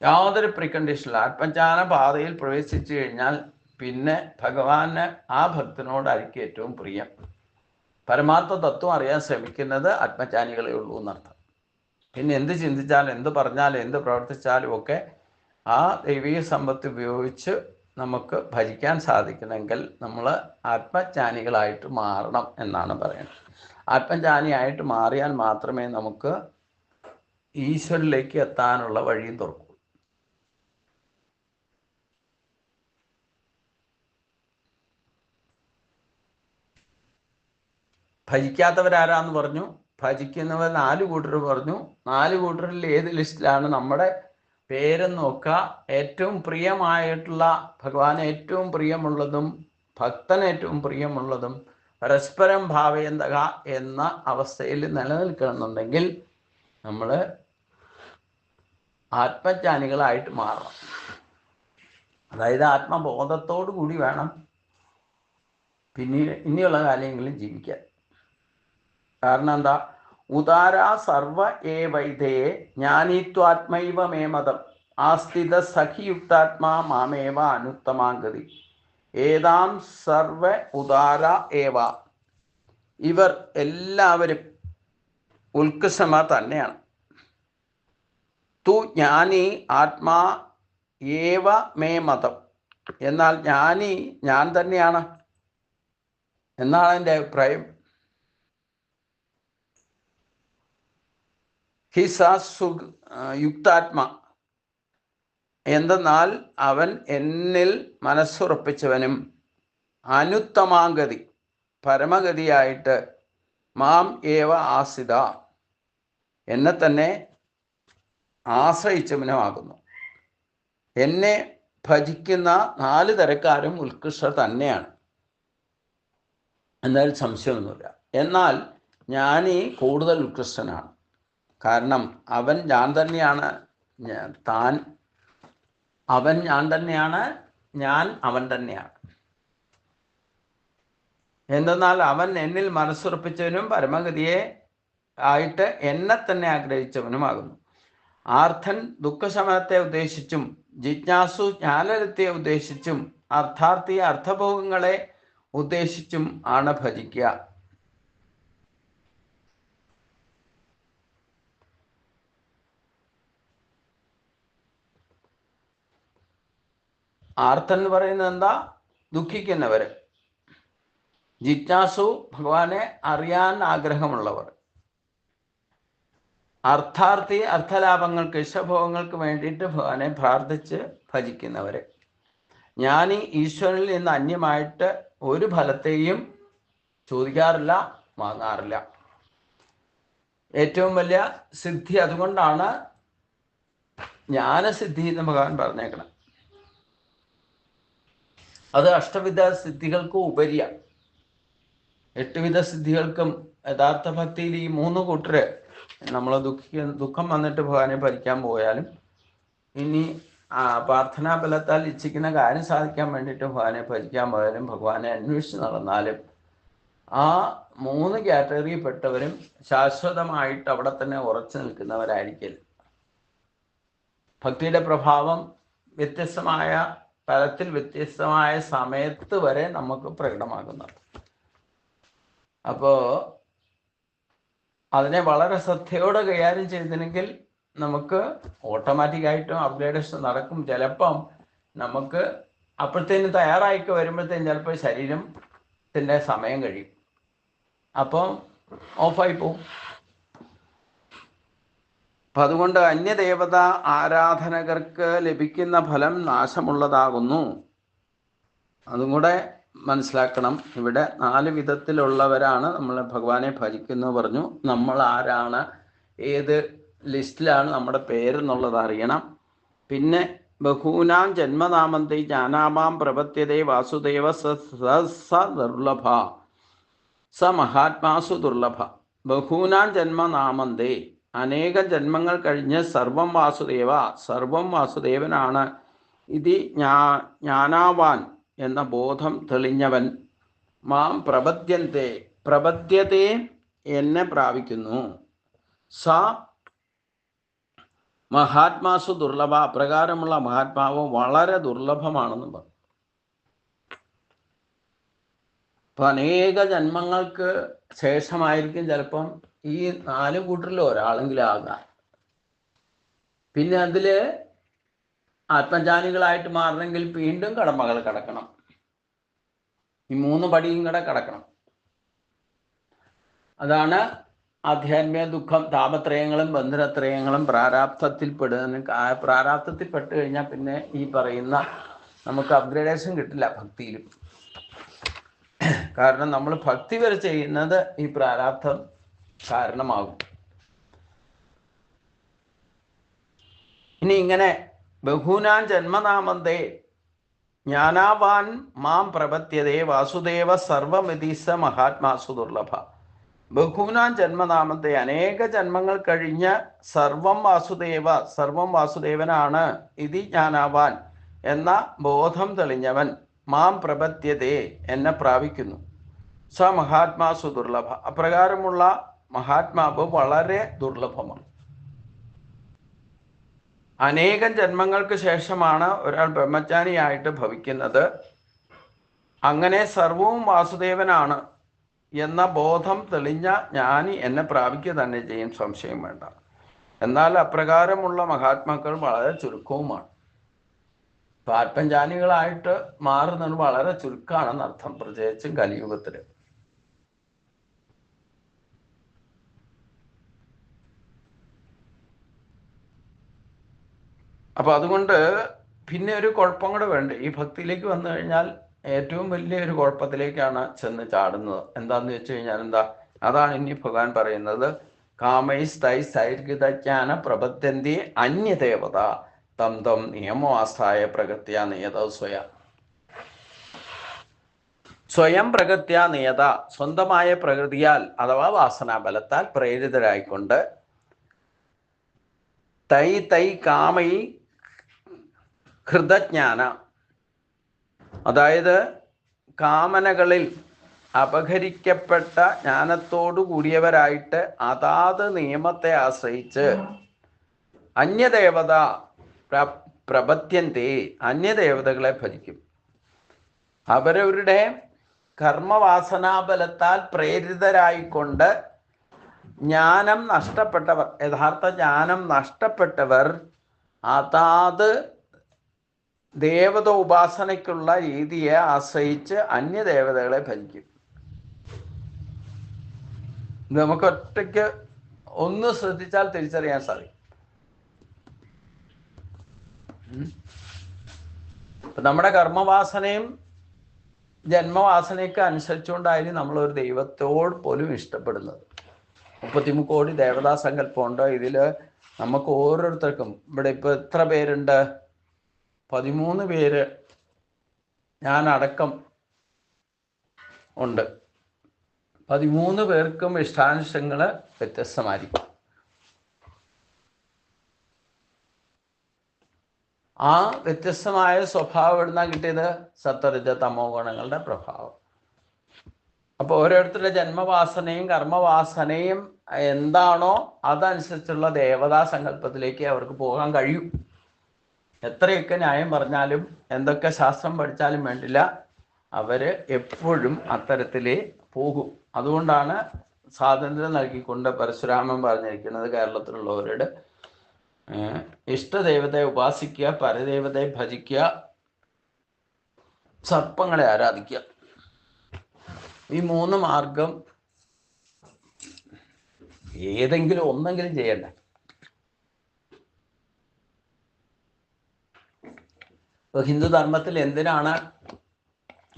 S1: യാതൊരു പ്രീകണ്ടീഷനില്ല. ആത്മജ്ഞാന പാതയിൽ പ്രവേശിച്ചു കഴിഞ്ഞാൽ പിന്നെ ഭഗവാന് ആ ഭക്തനോടായിരിക്കും ഏറ്റവും പ്രിയം. പരമാർത്ഥ തത്വം അറിയാൻ ശ്രമിക്കുന്നത് ആത്മജ്ഞാനികളേ ഉള്ളൂ എന്നർത്ഥം. പിന്നെ എന്ത് ചിന്തിച്ചാലും എന്ത് പറഞ്ഞാലും എന്ത് പ്രവർത്തിച്ചാലും ഒക്കെ ആ ദൈവീക സമ്പത്ത് ഉപയോഗിച്ച് നമുക്ക് ഭജിക്കാൻ സാധിക്കണമെങ്കിൽ നമ്മൾ ആത്മജ്ഞാനികളായിട്ട് മാറണം എന്നാണ് പറയുന്നത്. ആത്മജ്ഞാനിയായിട്ട് മാറിയാൽ മാത്രമേ നമുക്ക് ഈശ്വരിലേക്ക് എത്താനുള്ള വഴിയും തുറക്കൂ. ഭജിക്കാത്തവരാരാന്ന് പറഞ്ഞു? ഭജിക്കുന്നവർ 4 കൂട്ടർ പറഞ്ഞു. 4 കൂട്ടരിൽ ഏത് ലിസ്റ്റിലാണ് നമ്മുടെ പേരെന്ന് നോക്കുക. ഏറ്റവും പ്രിയമായിട്ടുള്ള, ഭഗവാൻ ഏറ്റവും പ്രിയമുള്ളതും ഭക്തന് ഏറ്റവും പ്രിയമുള്ളതും പരസ്പരം ഭാവയന്തക എന്ന അവസ്ഥയിൽ നിലനിൽക്കണമെന്നുണ്ടെങ്കിൽ നമ്മൾ ആത്മജ്ഞാനികളായിട്ട് മാറണം. അതായത് ആത്മബോധത്തോടു കൂടി വേണം പിന്നീട് ഇനിയുള്ള കാര്യങ്ങളിൽ ജീവിക്കാൻ. കാരണം എന്താ? ഉദാര സർവ ഏവൈതയെ ജ്ഞാനിത്വാത്മൈവ മേ മതം ആസ്ഥിത സഖിയുക്താത്മാ മാമേവ അനുത്തമാഗതി ഏതാം സർവ ഉദാര ഏവ. ഇവർ എല്ലാവരും ഉത്കൃഷ്ടന്മാർ തന്നെയാണ്. തു ജ്ഞാനി ആത്മാ ഏവ മേ മതം, എന്നാൽ ജ്ഞാനി ഞാൻ തന്നെയാണ് എന്നാണ് എൻ്റെ അഭിപ്രായം. യുക്താത്മ എന്തെന്നാൽ അവൻ എന്നിൽ മനസ്സുറപ്പിച്ചവനും അനുത്തമാഗതി പരമഗതിയായിട്ട് മാം ഏവ ആസിത എന്നെ തന്നെ ആശ്രയിച്ചവനുമാകുന്നു. എന്നെ ഭജിക്കുന്ന 4 തരക്കാരും ഉത്കൃഷ്ടർ തന്നെയാണ്, എന്തായാലും സംശയമൊന്നുമില്ല. എന്നാൽ ജ്ഞാനി കൂടുതൽ ഉത്കൃഷ്ടനാണ്. കാരണം അവൻ ഞാൻ തന്നെയാണ്, അവൻ ഞാൻ തന്നെയാണ്, ഞാൻ അവൻ തന്നെയാണ്. എന്തെന്നാൽ അവൻ എന്നിൽ മനസ്സുറപ്പിച്ചവനും പരമഗതിയെ ആയിട്ട് എന്നെ തന്നെ ആഗ്രഹിച്ചവനുമാകുന്നു. ആർത്ഥൻ ദുഃഖശമനത്തെ ഉദ്ദേശിച്ചും ജിജ്ഞാസു ജ്ഞാനലത്തെ ഉദ്ദേശിച്ചും അർത്ഥാർത്ഥി അർത്ഥഭോഗങ്ങളെ ഉദ്ദേശിച്ചും ആണ് ഭജിക്കുക. ആർത്തൻ എന്ന് പറയുന്നത് എന്താ? ദുഃഖിക്കുന്നവർ. ജിജ്ഞാസു ഭഗവാനെ അറിയാൻ ആഗ്രഹമുള്ളവർ. അർത്ഥാർത്ഥി അർത്ഥലാഭങ്ങൾക്ക് ഇഷ്ടഭോഗങ്ങൾക്ക് വേണ്ടിയിട്ട് ഭഗവാനെ പ്രാർത്ഥിച്ച് ഭജിക്കുന്നവരെ. ജ്ഞാനി ഈശ്വരനിൽ നിന്ന് അന്യമായിട്ട് ഒരു ഫലത്തെയും ചോദിക്കാറില്ല, വാങ്ങാറില്ല. ഏറ്റവും വലിയ സിദ്ധി അതുകൊണ്ടാണ് ജ്ഞാനസിദ്ധി എന്ന് ഭഗവാൻ പറഞ്ഞേക്കണം. അത് അഷ്ടവിധ സിദ്ധികൾക്കും ഉപരിയാണ്. 8 വിധ സിദ്ധികൾക്കും യഥാർത്ഥ ഭക്തിയിൽ ഈ 3 കൂട്ടര് നമ്മൾ ദുഃഖം വന്നിട്ട് ഭഗവാനെ ഭരിക്കാൻ പോയാലും, ഇനി പ്രാർത്ഥനാ ബലത്താൽ ഇച്ഛിക്കുന്ന കാര്യം സാധിക്കാൻ വേണ്ടിയിട്ട് ഭഗവാനെ ഭരിക്കാൻ പോയാലും, ഭഗവാനെ അന്വേഷിച്ച് നടന്നാലും, ആ 3 കാറ്റഗറിയിൽപ്പെട്ടവരും ശാശ്വതമായിട്ട് അവിടെ തന്നെ ഉറച്ചു നിൽക്കുന്നവരായിരിക്കില്ല. ഭക്തിയുടെ പ്രഭാവം വ്യത്യസ്തമായ തലത്തിൽ വ്യത്യസ്തമായ സമയത്ത് വരെ നമുക്ക് പ്രകടമാകുന്നത്. അപ്പോൾ അതിനെ വളരെ ശ്രദ്ധയോടെ കൈകാര്യം ചെയ്തില്ലെങ്കിൽ നമുക്ക് ഓട്ടോമാറ്റിക്കായിട്ടും അപ്ഗ്രേഡേഷൻ നടക്കും. ചിലപ്പം നമുക്ക് അപ്പോഴത്തേനും തയ്യാറായിക്ക് വരുമ്പോഴത്തേനും ചിലപ്പോൾ ശരീരത്തിൻ്റെ സമയം കഴിയും, അപ്പം ഓഫായി പോവും. അപ്പം അതുകൊണ്ട് അന്യദേവത ആരാധനകർക്ക് ലഭിക്കുന്ന ഫലം നാശമുള്ളതാകുന്നു. അതും കൂടെ മനസ്സിലാക്കണം. ഇവിടെ 4 വിധത്തിലുള്ളവരാണ് നമ്മൾ ഭഗവാനെ ഭജിക്കുന്നത് പറഞ്ഞു. നമ്മൾ ആരാണ്, ഏത് ലിസ്റ്റിലാണ് നമ്മുടെ പേരെന്നുള്ളത് അറിയണം. പിന്നെ ബഹൂനാം ജന്മനാമന്തേ ജ്ഞാനാമാം പ്രപത്യതേ വാസുദേവ സ ദുർലഭ സ മഹാത്മാസു ദുർലഭ. ബഹൂനാം ജന്മനാമന്തേ, അനേകം ജന്മങ്ങൾ കഴിഞ്ഞ് സർവം വാസുദേവ, സർവം വാസുദേവനാണ്. ഇത് ജ്ഞാനാവാൻ എന്ന ബോധം തെളിഞ്ഞവൻ. മാം പ്രപദ്യന്തേ, പ്രപദ്യത്തെ എന്നെ പ്രാപിക്കുന്നു. സ മഹാത്മാസു ദുർലഭ, അപ്രകാരമുള്ള മഹാത്മാവ് വളരെ ദുർലഭമാണെന്ന് പറഞ്ഞു. അപ്പം അനേക ജന്മങ്ങൾക്ക് ശേഷമായിരിക്കും ചിലപ്പം ഈ 4 കൂട്ടരിൽ ഒരാളെങ്കിലും ആകാം. പിന്നെ അതിൽ ആത്മജ്ഞാനികളായിട്ട് മാറണമെങ്കിൽ വീണ്ടും കടമകൾ കടക്കണം. ഈ 3 പടിയും കൂടെ കടക്കണം. അതാണ് ആധ്യാത്മിക ദുഃഖം, താപത്രയങ്ങളും ബന്ധനത്രയങ്ങളും പ്രാരാബ്ധത്തിൽപ്പെട്ട് കഴിഞ്ഞാൽ പിന്നെ ഈ പറയുന്ന നമുക്ക് അപ്ഗ്രേഡേഷൻ കിട്ടില്ല ഭക്തിയിലും. കാരണം നമ്മൾ ഭക്തി വരെ ചെയ്യുന്നത് ഈ പ്രാരാബ്ധം കാരണമാകും. ഇനി ഇങ്ങനെ ബഹൂനാൻ ജന്മനാമന്തേ ജ്ഞാനാവാൻ മാം പ്രപത്യതേ വാസുദേവ സർവമിതിസ മഹാത്മാസു ദുർലഭ. ബഹൂനാൻ ജന്മനാമത്തെ, അനേക ജന്മങ്ങൾ കഴിഞ്ഞ് സർവം വാസുദേവ, സർവം വാസുദേവനാണ്. ഇതി ജ്ഞാനാവാൻ എന്ന ബോധം തെളിഞ്ഞവൻ. മാം പ്രപത്യതേ എന്നെ പ്രാപിക്കുന്നു. സ മഹാത്മാസു ദുർലഭ, അപ്രകാരമുള്ള മഹാത്മാവ് വളരെ ദുർലഭമാണ്. അനേകം ജന്മങ്ങൾക്ക് ശേഷമാണ് ഒരാൾ ബ്രഹ്മജ്ഞാനിയായിട്ട് ഭവിക്കുന്നത്. അങ്ങനെ സർവവും വാസുദേവനാണ് എന്ന ബോധം തെളിഞ്ഞ ജ്ഞാനി എന്നെ പ്രാപിക്കുക തന്നെ ചെയ്യും, സംശയം വേണ്ട. എന്നാൽ അപ്രകാരമുള്ള മഹാത്മാക്കൾ വളരെ ചുരുക്കവുമാണ്. ആത്മജ്ഞാനികളായിട്ട് മാറുന്നത് വളരെ ചുരുക്കമാണെന്നർത്ഥം, പ്രത്യേകിച്ചും കലിയുഗത്തിൽ. അപ്പോൾ അതുകൊണ്ട് പിന്നെ ഒരു കുഴപ്പം കൂടെ വേണ്ട. ഈ ഭക്തിയിലേക്ക് വന്നു കഴിഞ്ഞാൽ ഏറ്റവും വലിയൊരു കുഴപ്പത്തിലേക്കാണ് ചെന്ന് ചാടുന്നത്. എന്താന്ന് വെച്ച് കഴിഞ്ഞാൽ അതാണ് ഇനി ഭഗവാൻ പറയുന്നത്. കാമൈസ്തൈസൈർഗിതജ്ഞാന പ്രപദ്യന്തി അന്യദേവത തം തം നിയമവാസ്ഥായ പ്രകൃത്യ നിയത സ്വയം പ്രകൃത്യ നിയത, സ്വന്തമായ പ്രകൃതിയാൽ അഥവാ വാസനാബലത്താൽ പ്രേരിതരായിക്കൊണ്ട് തൈ കാമൈ ഹൃതജ്ഞാന, അതായത് കാമനകളിൽ അപഹരിക്കപ്പെട്ട ജ്ഞാനത്തോടു കൂടിയവരായിട്ട് അതാത് നിയമത്തെ ആശ്രയിച്ച് അന്യദേവത പ്രപത്യന്തേ, അന്യദേവതകളെ ഭജിക്കും. അവരവരുടെ കർമ്മവാസനാബലത്താൽ പ്രേരിതരായിക്കൊണ്ട് ജ്ഞാനം നഷ്ടപ്പെട്ടവർ, യഥാർത്ഥ ജ്ഞാനം നഷ്ടപ്പെട്ടവർ അതാത് ദേവത ഉപാസനയ്ക്കുള്ള രീതിയെ ആശ്രയിച്ച് അന്യദേവതകളെ ഭജിക്കും. നമുക്ക് ഒറ്റയ്ക്ക് ഒന്ന് ശ്രദ്ധിച്ചാൽ തിരിച്ചറിയാൻ സാധിക്കും. നമ്മുടെ കർമ്മവാസനയും ജന്മവാസനയൊക്കെ അനുസരിച്ചുകൊണ്ടായിരുന്നു നമ്മളൊരു ദൈവത്തോട് പോലും ഇഷ്ടപ്പെടുന്നത്. 33 കോടി ദേവതാ സങ്കല്പമുണ്ട്. ഇതിൽ നമുക്ക് ഓരോരുത്തർക്കും ഇവിടെ ഇപ്പോൾ എത്ര പേരുണ്ട്? 13 പേര് ഞാനടക്കം ഉണ്ട്. 13 പേർക്കും ഇഷ്ടാനിഷ്ടങ്ങൾ വ്യത്യസ്തമായിരിക്കും. ആ വ്യത്യസ്തമായ സ്വഭാവം എവിടുന്നാ കിട്ടിയത്? സത്വരജ തമോ ഗുണങ്ങളുടെ പ്രഭാവം. അപ്പോൾ ഓരോരുത്തരുടെ ജന്മവാസനയും കർമ്മവാസനയും എന്താണോ അതനുസരിച്ചുള്ള ദേവതാ സങ്കല്പത്തിലേക്ക് അവർക്ക് പോകാൻ കഴിയും. എത്രയൊക്കെ ന്യായം പറഞ്ഞാലും എന്തൊക്കെ ശാസ്ത്രം പഠിച്ചാലും വേണ്ടില്ല, അവർ എപ്പോഴും അത്തരത്തിലേ പോകും. അതുകൊണ്ടാണ് സ്വാതന്ത്ര്യം നൽകിക്കൊണ്ട് പരശുരാമൻ പറഞ്ഞിരിക്കുന്നത് കേരളത്തിലുള്ളവരോട് ഇഷ്ടദേവതയെ ഉപാസിക്കുക, പരദേവതയെ ഭജിക്കുക, സർപ്പങ്ങളെ ആരാധിക്കുക. ഈ 3 മാർഗം ഏതെങ്കിലും ഒന്നെങ്കിലും ചെയ്യണ്ടേ? ഹിന്ദു ധർമ്മത്തിൽ എന്തിനാണ്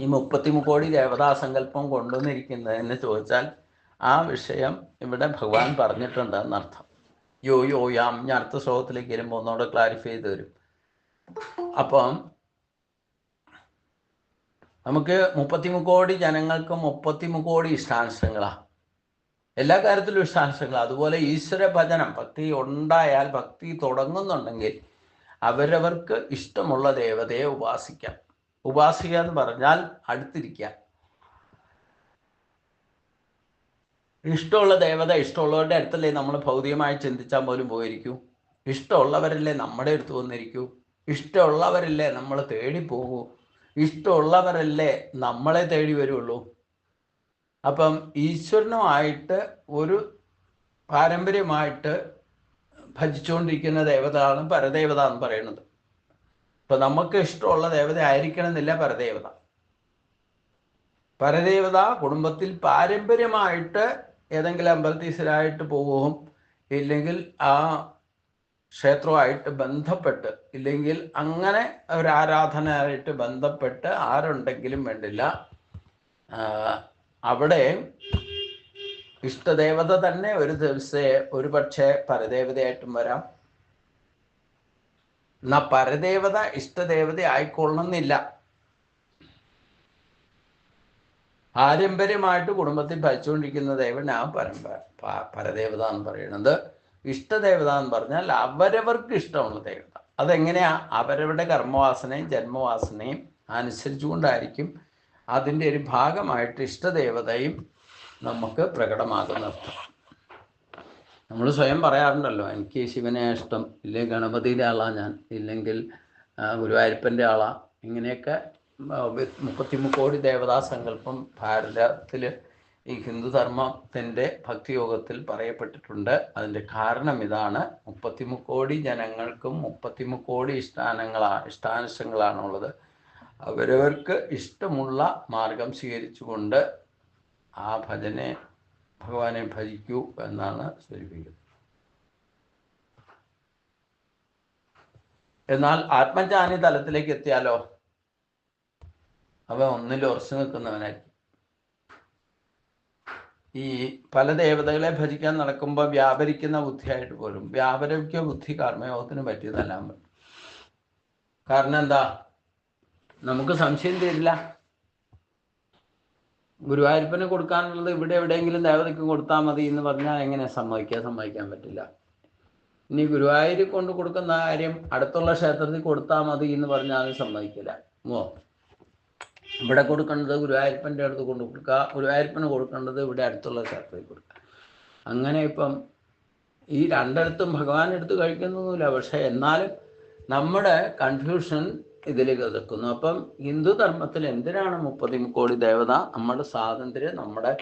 S1: ഈ 33 കോടി ദേവതാ സങ്കല്പം കൊണ്ടുവന്നിരിക്കുന്നത് എന്ന് ചോദിച്ചാൽ ആ വിഷയം ഇവിടെ ഭഗവാൻ പറഞ്ഞിട്ടുണ്ട് എന്നർത്ഥം. യാം ഞാൻ അടുത്ത ശ്ലോകത്തിലേക്ക് വരുമ്പോൾ ഒന്നുകൂടെ ക്ലാരിഫൈ ചെയ്ത് തരും. അപ്പം നമുക്ക് 33 കോടി ജനങ്ങൾക്ക് 33 കോടി ഇഷ്ടാനിഷ്ടങ്ങളാണ്. എല്ലാ കാര്യത്തിലും ഇഷ്ടാനിഷ്ടങ്ങളാണ്. അതുപോലെ ഈശ്വര ഭജനം, ഭക്തി ഉണ്ടായാൽ, ഭക്തി തുടങ്ങുന്നുണ്ടെങ്കിൽ അവരവർക്ക് ഇഷ്ടമുള്ള ദേവതയെ ഉപാസിക്കാം. ഉപാസിക്കുക എന്ന് പറഞ്ഞാൽ അടുത്തിരിക്കുക. ഇഷ്ടമുള്ള ദേവത ഇഷ്ടമുള്ളവരുടെ അടുത്തല്ലേ നമ്മൾ ഭൗതികമായി ചിന്തിച്ചാൽ പോലും പോയിരിക്കൂ. ഇഷ്ടമുള്ളവരല്ലേ നമ്മുടെ അടുത്ത് വന്നിരിക്കൂ. ഇഷ്ടമുള്ളവരല്ലേ നമ്മൾ തേടി പോകൂ. ഇഷ്ടമുള്ളവരല്ലേ നമ്മളെ തേടി വരുള്ളൂ. അപ്പം ഈശ്വരനുമായിട്ട് ഒരു പാരമ്പര്യമായിട്ട് ഭജിച്ചുകൊണ്ടിരിക്കുന്ന ദേവതയാണ് പരദേവത എന്ന് പറയുന്നത്. ഇപ്പം നമുക്ക് ഇഷ്ടമുള്ള ദേവത ആയിരിക്കണം എന്നില്ല പരദേവത. പരദേവത കുടുംബത്തിൽ പാരമ്പര്യമായിട്ട് ഏതെങ്കിലും അമ്പലത്തീശ്വരായിട്ട് പോവുകയും ഇല്ലെങ്കിൽ ആ ക്ഷേത്രമായിട്ട് ബന്ധപ്പെട്ട് ഇല്ലെങ്കിൽ അങ്ങനെ ഒരു ആരാധനയായിട്ട് ബന്ധപ്പെട്ട് ആരുണ്ടെങ്കിലും വേണ്ടില്ല, അവിടെ ഇഷ്ടദേവത തന്നെ ഒരു ദിവസം ഒരു പക്ഷേ പരദേവതയായിട്ടും വരാം. എന്നാ പരദേവത ഇഷ്ടദേവത ആയിക്കൊള്ളണമെന്നില്ല. പാരമ്പര്യമായിട്ട് കുടുംബത്തിൽ ഭരിച്ചുകൊണ്ടിരിക്കുന്ന ദേവനാണ് പരദേവത എന്ന് പറയുന്നത്. ഇഷ്ടദേവത എന്ന് പറഞ്ഞാൽ അവരവർക്ക് ഇഷ്ടമുള്ള ദേവത. അതെങ്ങനെയാ? അവരവരുടെ കർമ്മവാസനയും ജന്മവാസനയും അനുസരിച്ചുകൊണ്ടായിരിക്കും അതിൻ്റെ ഒരു ഭാഗമായിട്ട് ഇഷ്ടദേവതയും നമുക്ക് പ്രകടമാകുന്നത്. നമ്മൾ സ്വയം പറയാറുണ്ടല്ലോ, എനിക്ക് ശിവനെ ഇഷ്ടം, ഇല്ലെങ്കിൽ ഗണപതിയുടെ ആളാണ് ഞാൻ, ഇല്ലെങ്കിൽ ഗുരുവായൂരപ്പൻ്റെ ആളാണ്. ഇങ്ങനെയൊക്കെ 33 കോടി ദേവതാ സങ്കല്പം ഭാരതത്തിൽ ഈ ഹിന്ദുധർമ്മത്തിൻ്റെ ഭക്തിയോഗത്തിൽ പറയപ്പെട്ടിട്ടുണ്ട്. അതിൻ്റെ കാരണം ഇതാണ്. 33 കോടി ജനങ്ങൾക്കും 33 കോടി ഇഷ്ടാനിഷ്ടങ്ങളാണുള്ളത്. അവരവർക്ക് ഇഷ്ടമുള്ള മാർഗം സ്വീകരിച്ചുകൊണ്ട് ആ ഭഗവാനെ ഭജിക്കൂ എന്നാണ് സൂചിപ്പിക്കുന്നത്. എന്നാൽ ആത്മജ്ഞാനി തലത്തിലേക്ക് എത്തിയാലോ അവൻ ഒന്നിൽ ഉറച്ചു നിൽക്കുന്നവനായിരിക്കും. ഈ പല ദേവതകളെ ഭജിക്കാൻ നടക്കുമ്പോൾ വ്യാപരിക്കുന്ന ബുദ്ധിയായിട്ട് പോലും വ്യാപരിക്ക ബുദ്ധി കർമ്മയോഗത്തിന് പറ്റിയതല്ല. കാരണം എന്താ? നമുക്ക് സംശയം തീരില്ല. ഗുരുവായൂരപ്പന് കൊടുക്കാനുള്ളത് ഇവിടെ എവിടെയെങ്കിലും ദേവതയ്ക്ക് കൊടുത്താൽ മതി എന്ന് പറഞ്ഞാൽ എങ്ങനെ സമ്മതിക്കാൻ പറ്റില്ല. ഇനി ഗുരുവായൂർ കൊണ്ട് കൊടുക്കുന്ന കാര്യം അടുത്തുള്ള ക്ഷേത്രത്തിൽ കൊടുത്താൽ മതി എന്ന് പറഞ്ഞാലും സമ്മതിക്കില്ല. ഇവിടെ കൊടുക്കേണ്ടത് ഗുരുവായൂരപ്പൻ്റെ അടുത്ത് കൊണ്ട് കൊടുക്കുക, ഗുരുവായൂരപ്പന് കൊടുക്കേണ്ടത് ഇവിടെ അടുത്തുള്ള ക്ഷേത്രത്തിൽ കൊടുക്കുക. അങ്ങനെ ഇപ്പം ഈ രണ്ടിടത്തും ഭഗവാൻ എടുത്ത് കഴിക്കുന്നൊന്നുമില്ല. പക്ഷെ എന്നാലും നമ്മുടെ കൺഫ്യൂഷൻ ഇതിലേക്ക് എതിർക്കുന്നു. അപ്പം ഹിന്ദു ധർമ്മത്തിൽ എന്തിനാണ് 33 കോടി ദേവത? നമ്മുടെ സ്വാതന്ത്ര്യം, നമ്മുടെ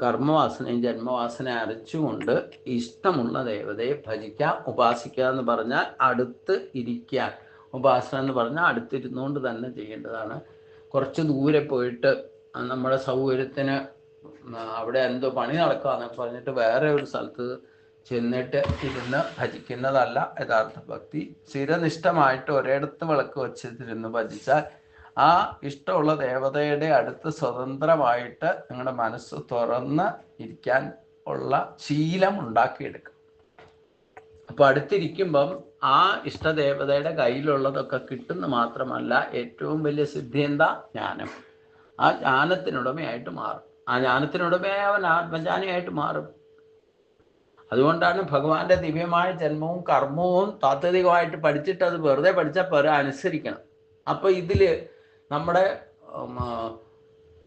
S1: കർമ്മവാസനയും ജന്മവാസന അരച്ചുകൊണ്ട് ഇഷ്ടമുള്ള ദേവതയെ ഭജിക്കുക. ഉപാസിക്കുക എന്ന് പറഞ്ഞാൽ അടുത്ത് ഇരിക്കാൻ, ഉപാസന എന്ന് പറഞ്ഞാൽ അടുത്തിരുന്നുകൊണ്ട് തന്നെ ചെയ്യേണ്ടതാണ്. കുറച്ച് ദൂരെ പോയിട്ട് നമ്മുടെ സൗകര്യത്തിന് അവിടെ എന്തോ പണി നടക്കുക എന്നൊക്കെ പറഞ്ഞിട്ട് വേറെ ഒരു സ്ഥലത്ത് ചെന്നിട്ട് ഇരുന്ന് ഭജിക്കുന്നതല്ല യഥാർത്ഥ ഭക്തി. സ്ഥിരനിഷ്ഠമായിട്ട് ഒരിടത്ത് വിളക്ക് വച്ചിരുന്ന് ഭജിച്ചാൽ ആ ഇഷ്ടമുള്ള ദേവതയുടെ അടുത്ത് സ്വതന്ത്രമായിട്ട് നിങ്ങളുടെ മനസ്സ് തുറന്ന് ഇരിക്കാൻ ഉള്ള ശീലം ഉണ്ടാക്കിയെടുക്കും. അപ്പോൾ അടുത്തിരിക്കുമ്പം ആ ഇഷ്ടദേവതയുടെ കയ്യിലുള്ളതൊക്കെ കിട്ടുന്ന മാത്രമല്ല, ഏറ്റവും വലിയ സിദ്ധി എന്താ? ജ്ഞാനം. ആ ജ്ഞാനത്തിനുടമയായിട്ട് മാറും. ആ ജ്ഞാനത്തിനുടമയായ അവൻ ആത്മജ്ഞാനിയായിട്ട് മാറും. അതുകൊണ്ടാണ് ഭഗവാന്റെ ദിവ്യമായ ജന്മവും കർമ്മവും താത്വികമായിട്ട് പഠിച്ചിട്ട് അത് വെറുതെ പഠിച്ചാൽ പോരാ, അനുസരിക്കണം. അപ്പൊ ഇതില് നമ്മുടെ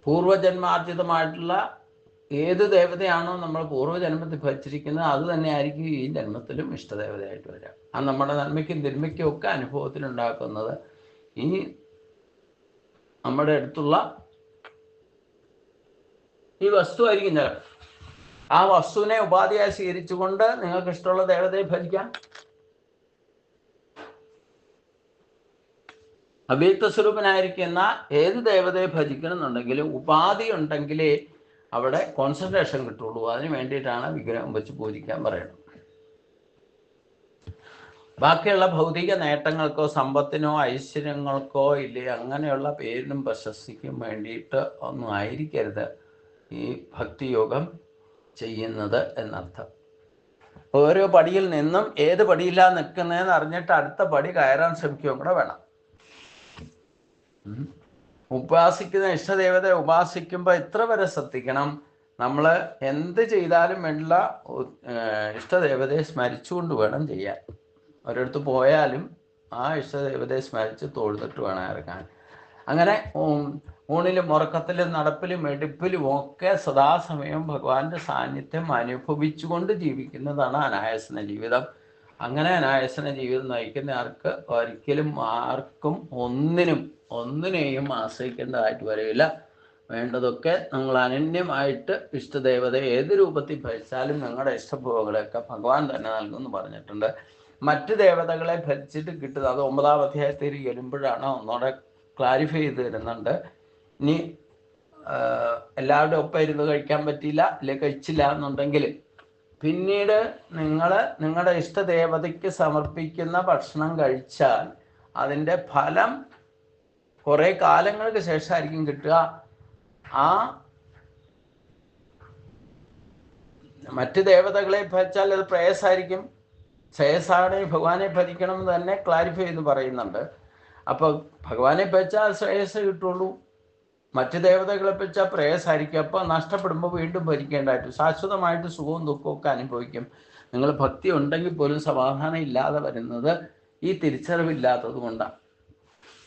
S1: പൂർവജന്മാർജിതമായിട്ടുള്ള ഏത് ദേവതയാണോ നമ്മൾ പൂർവ്വജന്മത്തിൽ ഭജിച്ചിരിക്കുന്നത് അത് തന്നെയായിരിക്കും ഈ ജന്മത്തിലും ഇഷ്ടദേവതയായിട്ട് വരിക. ആ നമ്മുടെ നന്മയ്ക്കും തിന്മയ്ക്കും ഒക്കെ അനുഭവത്തിലുണ്ടാക്കുന്നത് ഈ നമ്മുടെ അടുത്തുള്ള ഈ വസ്തുവായിരിക്കും ചിലപ്പോൾ. ആ വസ്തുവിനെ ഉപാധിയായി സ്വീകരിച്ചുകൊണ്ട് നിങ്ങൾക്ക് ഇഷ്ടമുള്ള ദേവതയെ ഭജിക്കാം. അവ്യക്ത സ്വരൂപനായിരിക്കുന്ന ഏത് ദേവതയെ ഭജിക്കണമെന്നുണ്ടെങ്കിലും ഉപാധി ഉണ്ടെങ്കിലേ അവിടെ കോൺസെൻട്രേഷൻ കിട്ടുള്ളൂ. അതിന് വേണ്ടിയിട്ടാണ് വിഗ്രഹം വെച്ച് പൂജിക്കാൻ പറയുന്നത്. ബാക്കിയുള്ള ഭൗതിക നേട്ടങ്ങൾക്കോ സമ്പത്തിനോ ഐശ്വര്യങ്ങൾക്കോ ഇല്ലേ അങ്ങനെയുള്ള പേരിനും പ്രശസ്തിക്കും വേണ്ടിയിട്ട് ഒന്നും ആയിരിക്കരുത് ഈ ഭക്തിയോഗം ചെയ്യുന്നത് എന്നർത്ഥം. ഓരോ പടിയിൽ നിന്നും ഏത് പടിയിലാണ് നിൽക്കുന്നതെന്ന് അറിഞ്ഞിട്ട് അടുത്ത പടി കയറാൻ ശ്രമിക്കുകയും കൂടെ വേണം. ഉപാസിക്കുന്ന ഇഷ്ടദേവതയെ ഉപാസിക്കുമ്പോൾ ഇത്ര വരെ ശ്രദ്ധിക്കണം, നമ്മൾ എന്ത് ചെയ്താലും വേണ്ട ഇഷ്ടദേവതയെ സ്മരിച്ചുകൊണ്ട് വേണം ചെയ്യാൻ. ഒരിടത്ത് പോയാലും ആ ഇഷ്ടദേവതയെ സ്മരിച്ച് തൊഴുതിട്ട് വേണം ഇറങ്ങാൻ. അങ്ങനെ ഊണിലും ഉറക്കത്തിലും നടപ്പിലും എടുപ്പിലും ഒക്കെ സദാസമയം ഭഗവാന്റെ സാന്നിധ്യം അനുഭവിച്ചുകൊണ്ട് ജീവിക്കുന്നതാണ് അനായാസന ജീവിതം. അങ്ങനെ അനായാസന ജീവിതം നയിക്കുന്ന ആർക്ക് ഒരിക്കലും ആർക്കും ഒന്നിനെയും ആശ്രയിക്കേണ്ടതായിട്ട് വരില്ല. വേണ്ടതൊക്കെ നിങ്ങൾ അനന്യമായിട്ട് ഇഷ്ടദേവതയെ ഏത് രൂപത്തിൽ ഭജിച്ചാലും നിങ്ങളുടെ ഇഷ്ടഭോഗങ്ങളൊക്കെ ഭഗവാൻ തന്നെ നൽകുമെന്ന് പറഞ്ഞിട്ടുണ്ട്. മറ്റ് ദേവതകളെ ഭജിച്ചിട്ട് കിട്ടുന്നത് അത് 9-ാം അധ്യായത്തിൽ വരുമ്പോഴാണ് ഒന്നുകൂടെ ക്ലാരിഫൈ ചെയ്ത് തരുന്നുണ്ട്. ഇനി എല്ലാവരുടെ ഒപ്പം ഇരുന്ന് കഴിക്കാൻ പറ്റിയില്ല, അല്ലെങ്കിൽ കഴിച്ചില്ല എന്നുണ്ടെങ്കിൽ പിന്നീട് നിങ്ങൾ നിങ്ങളുടെ ഇഷ്ടദേവതയ്ക്ക് സമർപ്പിക്കുന്ന ഭക്ഷണം കഴിച്ചാൽ അതിൻ്റെ ഫലം കുറേ കാലങ്ങൾക്ക് ശേഷമായിരിക്കും കിട്ടുക. ആ മറ്റ് ദേവതകളെ ഭജിച്ചാൽ അത് പ്രേയസായിരിക്കും. ശ്രേയസ്സാണ് ഭഗവാനെ ഭജിക്കണം എന്ന് തന്നെ ക്ലാരിഫൈ ചെയ്ത് പറയുന്നുണ്ട്. അപ്പോൾ ഭഗവാനെ ഭജിച്ചാൽ ശ്രേയസ് കിട്ടുള്ളൂ, മറ്റ് ദേവതകളെ ഭജിച്ചാൽ പ്രേയസായിരിക്കും. അപ്പോൾ നഷ്ടപ്പെടുമ്പോൾ വീണ്ടും ഭജിക്കേണ്ടതായിട്ട് ശാശ്വതമായിട്ട് സുഖവും ദുഃഖവും ഒക്കെ അനുഭവിക്കും. നിങ്ങൾ ഭക്തി ഉണ്ടെങ്കിൽ പോലും സമാധാനം ഇല്ലാതെ വരുന്നത് ഈ തിരിച്ചറിവില്ലാത്തത് കൊണ്ടാണ്.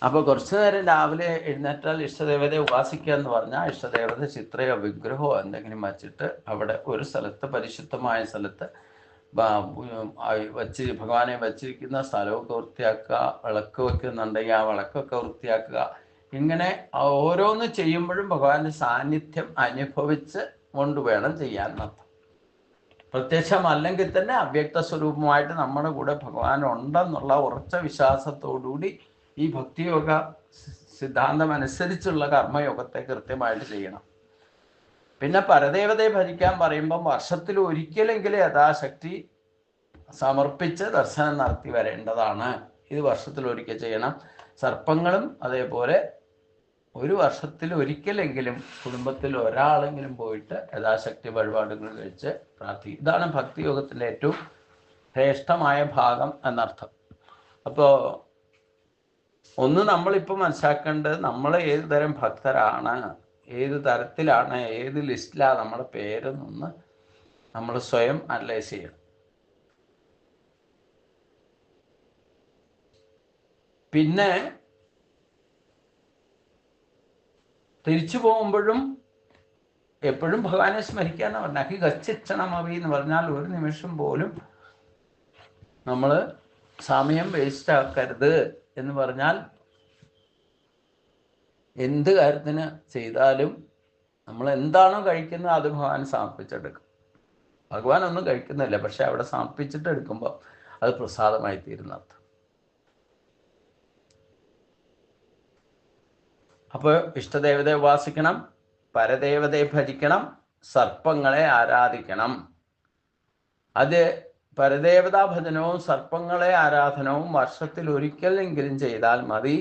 S1: അപ്പോൾ കുറച്ചു നേരം രാവിലെ എഴുന്നേറ്റാൽ ഇഷ്ടദേവതയെ ഉപാസിക്കുക എന്ന് പറഞ്ഞാൽ ഇഷ്ടദേവത ചിത്രയോ വിഗ്രഹമോ എന്തെങ്കിലും വച്ചിട്ട് അവിടെ ഒരു സ്ഥലത്ത് പരിശുദ്ധമായ സ്ഥലത്ത് വച്ച് ഭഗവാനെ വച്ചിരിക്കുന്ന സ്ഥലമൊക്കെ വൃത്തിയാക്കുക. വിളക്ക് വെക്കുന്നുണ്ടെങ്കിൽ ആ വിളക്കൊക്കെ വൃത്തിയാക്കുക. ഇങ്ങനെ ഓരോന്ന് ചെയ്യുമ്പോഴും ഭഗവാന്റെ സാന്നിധ്യം അനുഭവിച്ച് കൊണ്ടുവേണം ചെയ്യാൻ നടത്തും. പ്രത്യക്ഷമല്ലെങ്കിൽ തന്നെ അവ്യക്ത സ്വരൂപമായിട്ട് നമ്മുടെ കൂടെ ഭഗവാൻ ഉണ്ടെന്നുള്ള ഉറച്ച വിശ്വാസത്തോടുകൂടി ഈ ഭക്തിയോഗ സിദ്ധാന്തം അനുസരിച്ചുള്ള കർമ്മയോഗത്തെ കൃത്യമായിട്ട് ചെയ്യണം. പിന്നെ പരദേവതയെ ഭജിക്കാൻ പറയുമ്പം വർഷത്തിൽ ഒരിക്കലെങ്കിലും യഥാശക്തി സമർപ്പിച്ച് ദർശനം നടത്തി വരേണ്ടതാണ്. ഇത് വർഷത്തിൽ ഒരിക്കൽ ചെയ്യണം. സർപ്പങ്ങളും അതേപോലെ ഒരു വർഷത്തിൽ ഒരിക്കലെങ്കിലും കുടുംബത്തിൽ ഒരാളെങ്കിലും പോയിട്ട് യഥാശക്തി വഴിപാടുകൾ കഴിച്ച് പ്രാർത്ഥിക്കും. ഇതാണ് ഭക്തിയോഗത്തിൻ്റെ ഏറ്റവും ശ്രേഷ്ഠമായ ഭാഗം എന്നർത്ഥം. അപ്പോൾ ഒന്ന് നമ്മളിപ്പോൾ മനസ്സിലാക്കേണ്ടത് നമ്മൾ ഏത് തരം ഭക്തരാണ്, ഏത് തരത്തിലാണ്, ഏത് ലിസ്റ്റിലാണ് നമ്മുടെ പേരെന്നൊന്ന് നമ്മൾ സ്വയം അനലൈസ് ചെയ്യണം. പിന്നെ തിരിച്ചു പോകുമ്പോഴും എപ്പോഴും ഭഗവാനെ സ്മരിക്കാന്ന് പറഞ്ഞാൽ അഹി ഗച്ഛിക്ഷണമവി എന്ന് പറഞ്ഞാൽ ഒരു നിമിഷം പോലും നമ്മൾ സമയം വേസ്റ്റ് ആക്കരുത് എന്ന് പറഞ്ഞാൽ എന്ത് കാര്യത്തിന് ചെയ്താലും നമ്മൾ എന്താണോ കഴിക്കുന്നത് അത് ഭഗവാൻ സമർപ്പിച്ചെടുക്കും. ഭഗവാൻ ഒന്നും കഴിക്കുന്നില്ല, പക്ഷെ അവിടെ സമർപ്പിച്ചിട്ട് എടുക്കുമ്പോൾ അത് പ്രസാദമായി തീരുന്നത്. അപ്പോൾ ഇഷ്ടദേവതയെ ഉപാസിക്കണം, പരദേവതയെ ഭജിക്കണം, സർപ്പങ്ങളെ ആരാധിക്കണം. അത് പരദേവതാ ഭജനവും സർപ്പങ്ങളെ ആരാധനവും വർഷത്തിൽ ഒരിക്കലെങ്കിലും ചെയ്താൽ മതി.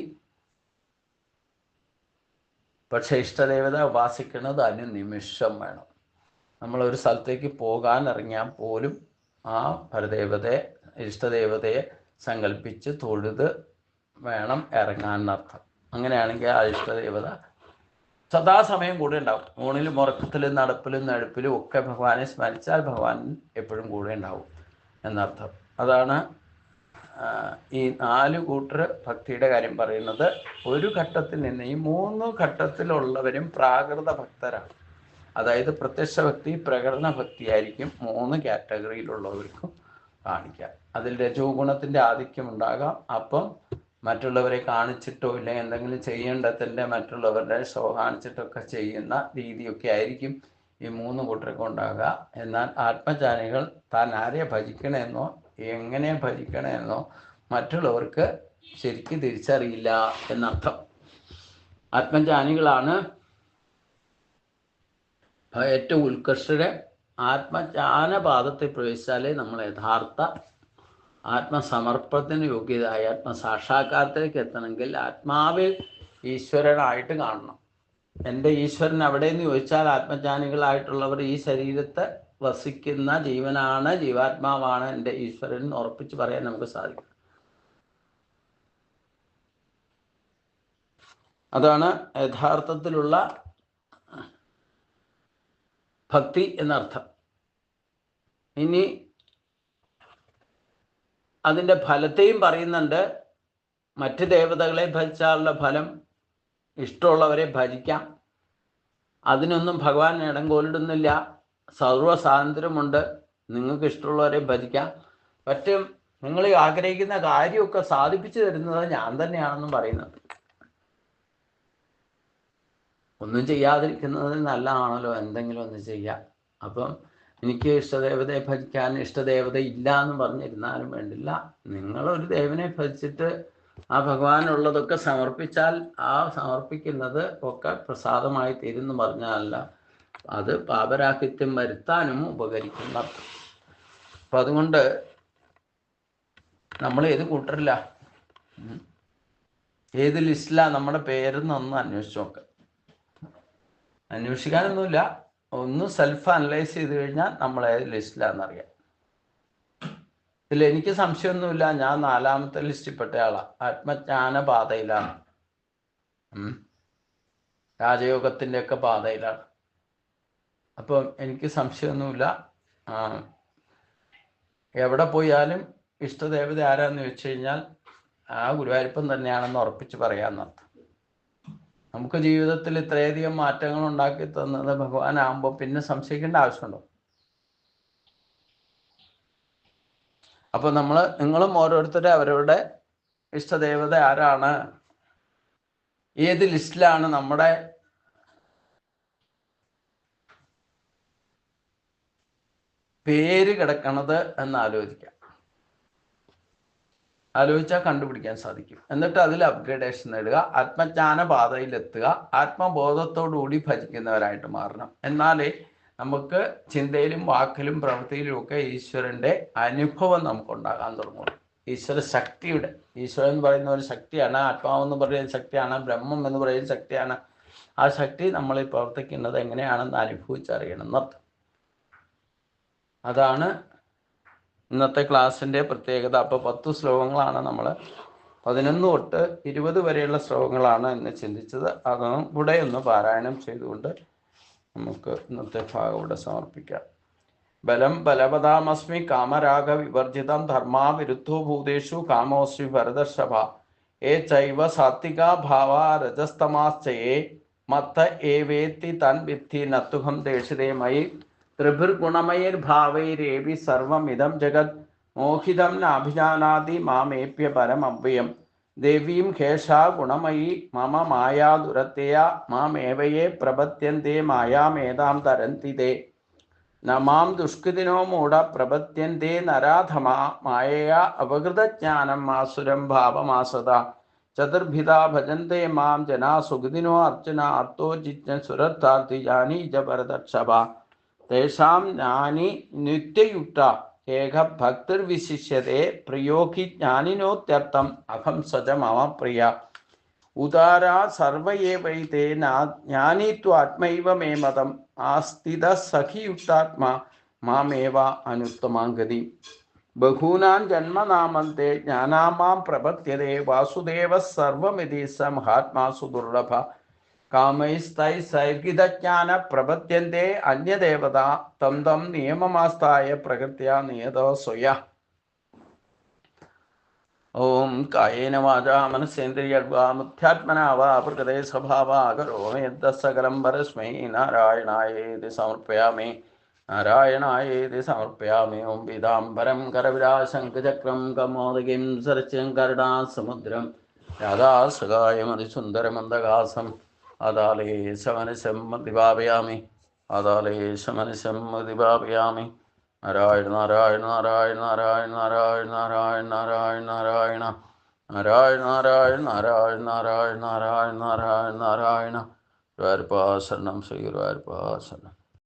S1: പക്ഷെ ഇഷ്ടദേവത ഉപാസിക്കുന്നത് അതിന് നിമിഷം വേണം. നമ്മളൊരു സ്ഥലത്തേക്ക് പോകാൻ ഇറങ്ങിയാൽ പോലും ആ പരദേവതയെ ഇഷ്ടദേവതയെ സങ്കല്പിച്ച് തൊഴുത് വേണം ഇറങ്ങാൻ എന്നർത്ഥം. അങ്ങനെയാണെങ്കിൽ ആ ഇഷ്ടദേവത സദാസമയം കൂടെ ഉണ്ടാവും. ഊണിലും ഉറക്കത്തിലും നടപ്പിലും നടുപ്പിലും ഒക്കെ ഭഗവാനെ സ്മരിച്ചാൽ ഭഗവാൻ എപ്പോഴും കൂടെ ഉണ്ടാവും എന്നർത്ഥം. അതാണ് ഈ 4 കൂട്ടർ ഭക്തിയുടെ കാര്യം പറയുന്നത്. ഒരു ഘട്ടത്തിൽ നിന്ന് ഈ 3 ഘട്ടത്തിലുള്ളവരും പ്രാകൃത ഭക്തരാണ്. അതായത് പ്രത്യക്ഷ ഭക്തി, പ്രകടന ഭക്തി ആയിരിക്കും 3 കാറ്റഗറിയിലുള്ളവർക്കും കാണിക്കാം. അതിൽ രജോ ഗുണത്തിൻ്റെ ആധിക്യം ഉണ്ടാകാം. അപ്പം മറ്റുള്ളവരെ കാണിച്ചിട്ടോ ഇല്ലെങ്കിൽ എന്തെങ്കിലും ചെയ്യേണ്ടതിൻ്റെ മറ്റുള്ളവരുടെ ഷോ കാണിച്ചിട്ടൊക്കെ ചെയ്യുന്ന രീതിയൊക്കെ ആയിരിക്കും ഈ 3 കൂട്ടർക്ക് ഉണ്ടാകുക. എന്നാൽ ആത്മജ്ഞാനികൾ താൻ ആരെ ഭജിക്കണമെന്നോ എങ്ങനെ ഭജിക്കണമെന്നോ മറ്റുള്ളവർക്ക് ശരിക്കും തിരിച്ചറിയില്ല എന്നർത്ഥം. ആത്മജ്ഞാനികളാണ് ഏറ്റവും ഉത്കൃഷ്ടരെ. ആത്മജ്ഞാനപാദത്തിൽ പ്രവേശിച്ചാലേ നമ്മൾ യഥാർത്ഥ ആത്മസമർപ്പണത്തിന് യോഗ്യതയായ ആത്മസാക്ഷാത്കാരത്തിലേക്ക് എത്തണമെങ്കിൽ ആത്മാവിൽ ഈശ്വരനായിട്ട് കാണണം. എൻ്റെ ഈശ്വരൻ എവിടെയെന്ന് ചോദിച്ചാൽ ആത്മജ്ഞാനികളായിട്ടുള്ളവർ ഈ ശരീരത്തെ വസിക്കുന്ന ജീവനാണ്, ജീവാത്മാവാണ് എൻ്റെ ഈശ്വരൻ എന്ന് ഉറപ്പിച്ച് പറയാൻ നമുക്ക് സാധിക്കും. അതാണ് യഥാർത്ഥത്തിലുള്ള ഭക്തി എന്നർത്ഥം. ഇനി അതിൻ്റെ ഫലത്തെയും പറയുന്നുണ്ട്. മറ്റ് ദേവതകളെ ഭജിച്ചാലുള്ള ഫലം ഇഷ്ടമുള്ളവരെ ഭജിക്കാം. അതിനൊന്നും ഭഗവാൻ ഇടംകോലിടുന്നില്ല. സർവ്വ സ്വാതന്ത്ര്യമുണ്ട്. നിങ്ങൾക്ക് ഇഷ്ടമുള്ളവരെ ഭജിക്കാം. പറ്റും. നിങ്ങൾ ആഗ്രഹിക്കുന്ന കാര്യമൊക്കെ സാധിപ്പിച്ചു തരുന്നത് ഞാൻ തന്നെയാണെന്നും പറയുന്നുണ്ട്. ഒന്നും ചെയ്യാതിരിക്കുന്നത് നല്ലതാണല്ലോ, എന്തെങ്കിലും ഒന്ന് ചെയ്യാം. അപ്പം എനിക്ക് ഇഷ്ടദേവതയെ ഭജിക്കാൻ ഇഷ്ടദേവത ഇല്ല എന്ന് പറഞ്ഞിരുന്നാലും വേണ്ടില്ല. നിങ്ങളൊരു ദേവനെ ഭജിച്ചിട്ട് ആ ഭഗവാനുള്ളതൊക്കെ സമർപ്പിച്ചാൽ ആ സമർപ്പിക്കുന്നത് ഒക്കെ പ്രസാദമായി തീരുന്നു പറഞ്ഞാലല്ല, അത് പാപരാഹിത്യം വരുത്താനും ഉപകരിക്കുന്ന. അപ്പം അതുകൊണ്ട് നമ്മൾ ഏത് കൂട്ടറില്ല, ഏത് ലിസ്റ്റിലാണ് നമ്മുടെ പേരെന്നൊന്ന് അന്വേഷിച്ച് നോക്കുക. അന്വേഷിക്കാനൊന്നുമില്ല, ഒന്ന് സെൽഫ് അനലൈസ് ചെയ്ത് കഴിഞ്ഞാൽ നമ്മൾ ഏത് ലിസ്റ്റിലാണെന്നറിയാം. ഇതിൽ എനിക്ക് സംശയമൊന്നുമില്ല, ഞാൻ 4ാമത്തെ ലിസ്റ്റിൽ പെട്ട ആളാണ്. ആത്മജ്ഞാന പാതയിലാണ്, രാജയോഗത്തിൻ്റെ ഒക്കെ പാതയിലാണ്. അപ്പം എനിക്ക് സംശയമൊന്നുമില്ല. എവിടെ പോയാലും ഇഷ്ടദേവത ആരാന്ന് ചോദിച്ചു കഴിഞ്ഞാൽ ആ ഗുരുവായൂരപ്പൻ തന്നെയാണെന്ന് ഉറപ്പിച്ച് പറയാമെന്നർത്ഥം. നമുക്ക് ജീവിതത്തിൽ ഇത്രയധികം മാറ്റങ്ങൾ ഉണ്ടാക്കി തന്നത് ഭഗവാനാകുമ്പോൾ പിന്നെ സംശയിക്കേണ്ട ആവശ്യമുണ്ടോ? അപ്പോൾ നിങ്ങളും ഓരോരുത്തരും അവരവരുടെ ഇഷ്ടദേവത ആരാണ്, ഏത് ലിസ്റ്റിലാണ് നമ്മുടെ പേര് കിടക്കണത് എന്ന് ആലോചിച്ചാൽ കണ്ടുപിടിക്കാൻ സാധിക്കും. എന്നിട്ട് അതിൽ അപ്ഗ്രേഡേഷൻ നേടുക, ആത്മജ്ഞാന പാതയിലെത്തുക, ആത്മബോധത്തോടുകൂടി ഭജിക്കുന്നവരായിട്ട് മാറണം. എന്നാലേ നമുക്ക് ചിന്തയിലും വാക്കിലും പ്രവൃത്തിയിലും ഒക്കെ ഈശ്വരൻ്റെ അനുഭവം നമുക്കുണ്ടാകാൻ തുടങ്ങും. ഈശ്വര ശക്തിയുടെ, ഈശ്വരൻ എന്ന് പറയുന്ന ഒരു ശക്തിയാണ്, ആത്മാവെന്ന് പറയുന്ന ശക്തിയാണ്, ബ്രഹ്മം എന്ന് പറയുന്ന ശക്തിയാണ്. ആ ശക്തി നമ്മളിൽ പ്രവർത്തിക്കുന്നത് എങ്ങനെയാണെന്ന് അനുഭവിച്ചറിയണം എന്നർത്ഥം. അതാണ് ഇന്നത്തെ ക്ലാസ്സിൻ്റെ പ്രത്യേകത. അപ്പോൾ 10 ശ്ലോകങ്ങളാണ് നമ്മൾ 11 തൊട്ട് 20 വരെയുള്ള ശ്ലോകങ്ങളാണ് എന്ന് ചിന്തിച്ചത്. അതും കൂടെ ഒന്ന് പാരായണം ചെയ്തുകൊണ്ട് നമുക്ക് ഇന്നത്തെ ഭാഗം ഇവിടെ സമർപ്പിക്കാം. ബലം ബലവതാമസ്മി കാമരാഗ വിവർജിതം ധർമാ വിരുദ്ധോ ഭൂതേഷു കാമോസ്മി ഭരതർഷഭ ഏ ചൈവ സാത്വിക ഭാവ രജസ്തമാശ്ചയേ മത്ത ഏവേത്തി തൻ വിദ്ധി നത്തുഹം ദേഷിതേ മയി ത്രിഭിർഗുണമൈർഭാവൈരേവി സർവമിദം ജഗത് മോഹിതം നാഭിജാനാതി മാമേപ്യ പരമവ്യയം ദേവീം ഖേഷാ ഗുണമയി മമ മായാ ദുരത്തയാ മാമേവയേ പ്രപത്യന്തേ മായാമേതാം തരന്തി തേ നമാം ദുഷ്കൃതിനോ മൂഢ പ്രപത്യന്തേ നരാധമാ മായയാ അപകൃതജ്ഞാനം ആസുരം ഭാവമാസത ചതുർഭിതാ ഭജന്തേ മാം ജനാ സുഗതിനോ അർച്ചന അർത്തോ ജിജ്ഞ സുരത്താർത്തി ജാനീ ജ ഭരതക്ഷഭ തേഷാം ജ്ഞാനി നിത്യയുക്ത ഏക ഭക്തിർവിശിഷ്യതേ പ്രിയോ ഹി ജ്ഞാനിനോത്യർത്ഥം അഹം സജ മമ പ്രിയ ഉദാരാ സർവൈതേ ജ്ഞാനീത്വാത്മൈവ മേ മതം ആസ്ഥിത സഖിയുക്താത്മാ മാമേവ അനുത്തമാംഗതി ബഹൂനാം ജന്മനാമന്തേ ജ്ഞാനാമാം പ്രപദ്യതേ വാസുദേവ സർവമിതി സ മഹാത്മാസു ദുർലഭ കാമൈസ്തൈസൈർഗിതജ്ഞാന പ്രപദ്യന്തേ അന്യദേവത തം തം നിയമമാസ്ഥായ പ്രകൃത്യാ നിയതോ സ്വയ. ഓം കായേന വാചാ മനസ്സേന്ദ്രിയർവാ ബുദ്ധ്യാത്മനാ വാ പ്രകൃതേ സ്വഭാവാ കരോമി യദ്സകലം പരസ്മൈ നാരായണായേതി സമർപ്പയാമി. നാരായണായേതി സമർപ്പയാമി. ഓം പീതാംബരം കരവിലാസംകുചക്രം കമോദകിം സരസ്യം കരുണാസമുദ്രം രാധാസകായമതിസുന്ദരമന്ദഹാസം ആദാലേശമനശം മതിഭാവയാമി. ആദാലേശമനശം മതിഭാവയാമി. നാരായണ നാരായണ നാരായണ നാരായണ നാരായണ നാരായണ നാരായണ നാരായണ നാരായണ നാരായണ നാരായണ നാരായണ നാരായണ നാരായണ നാരായണ. ഗുരുവായൂരപ്പാ ശരണം, ശ്രീ ഗുരുവായൂരപ്പാ ശരണം.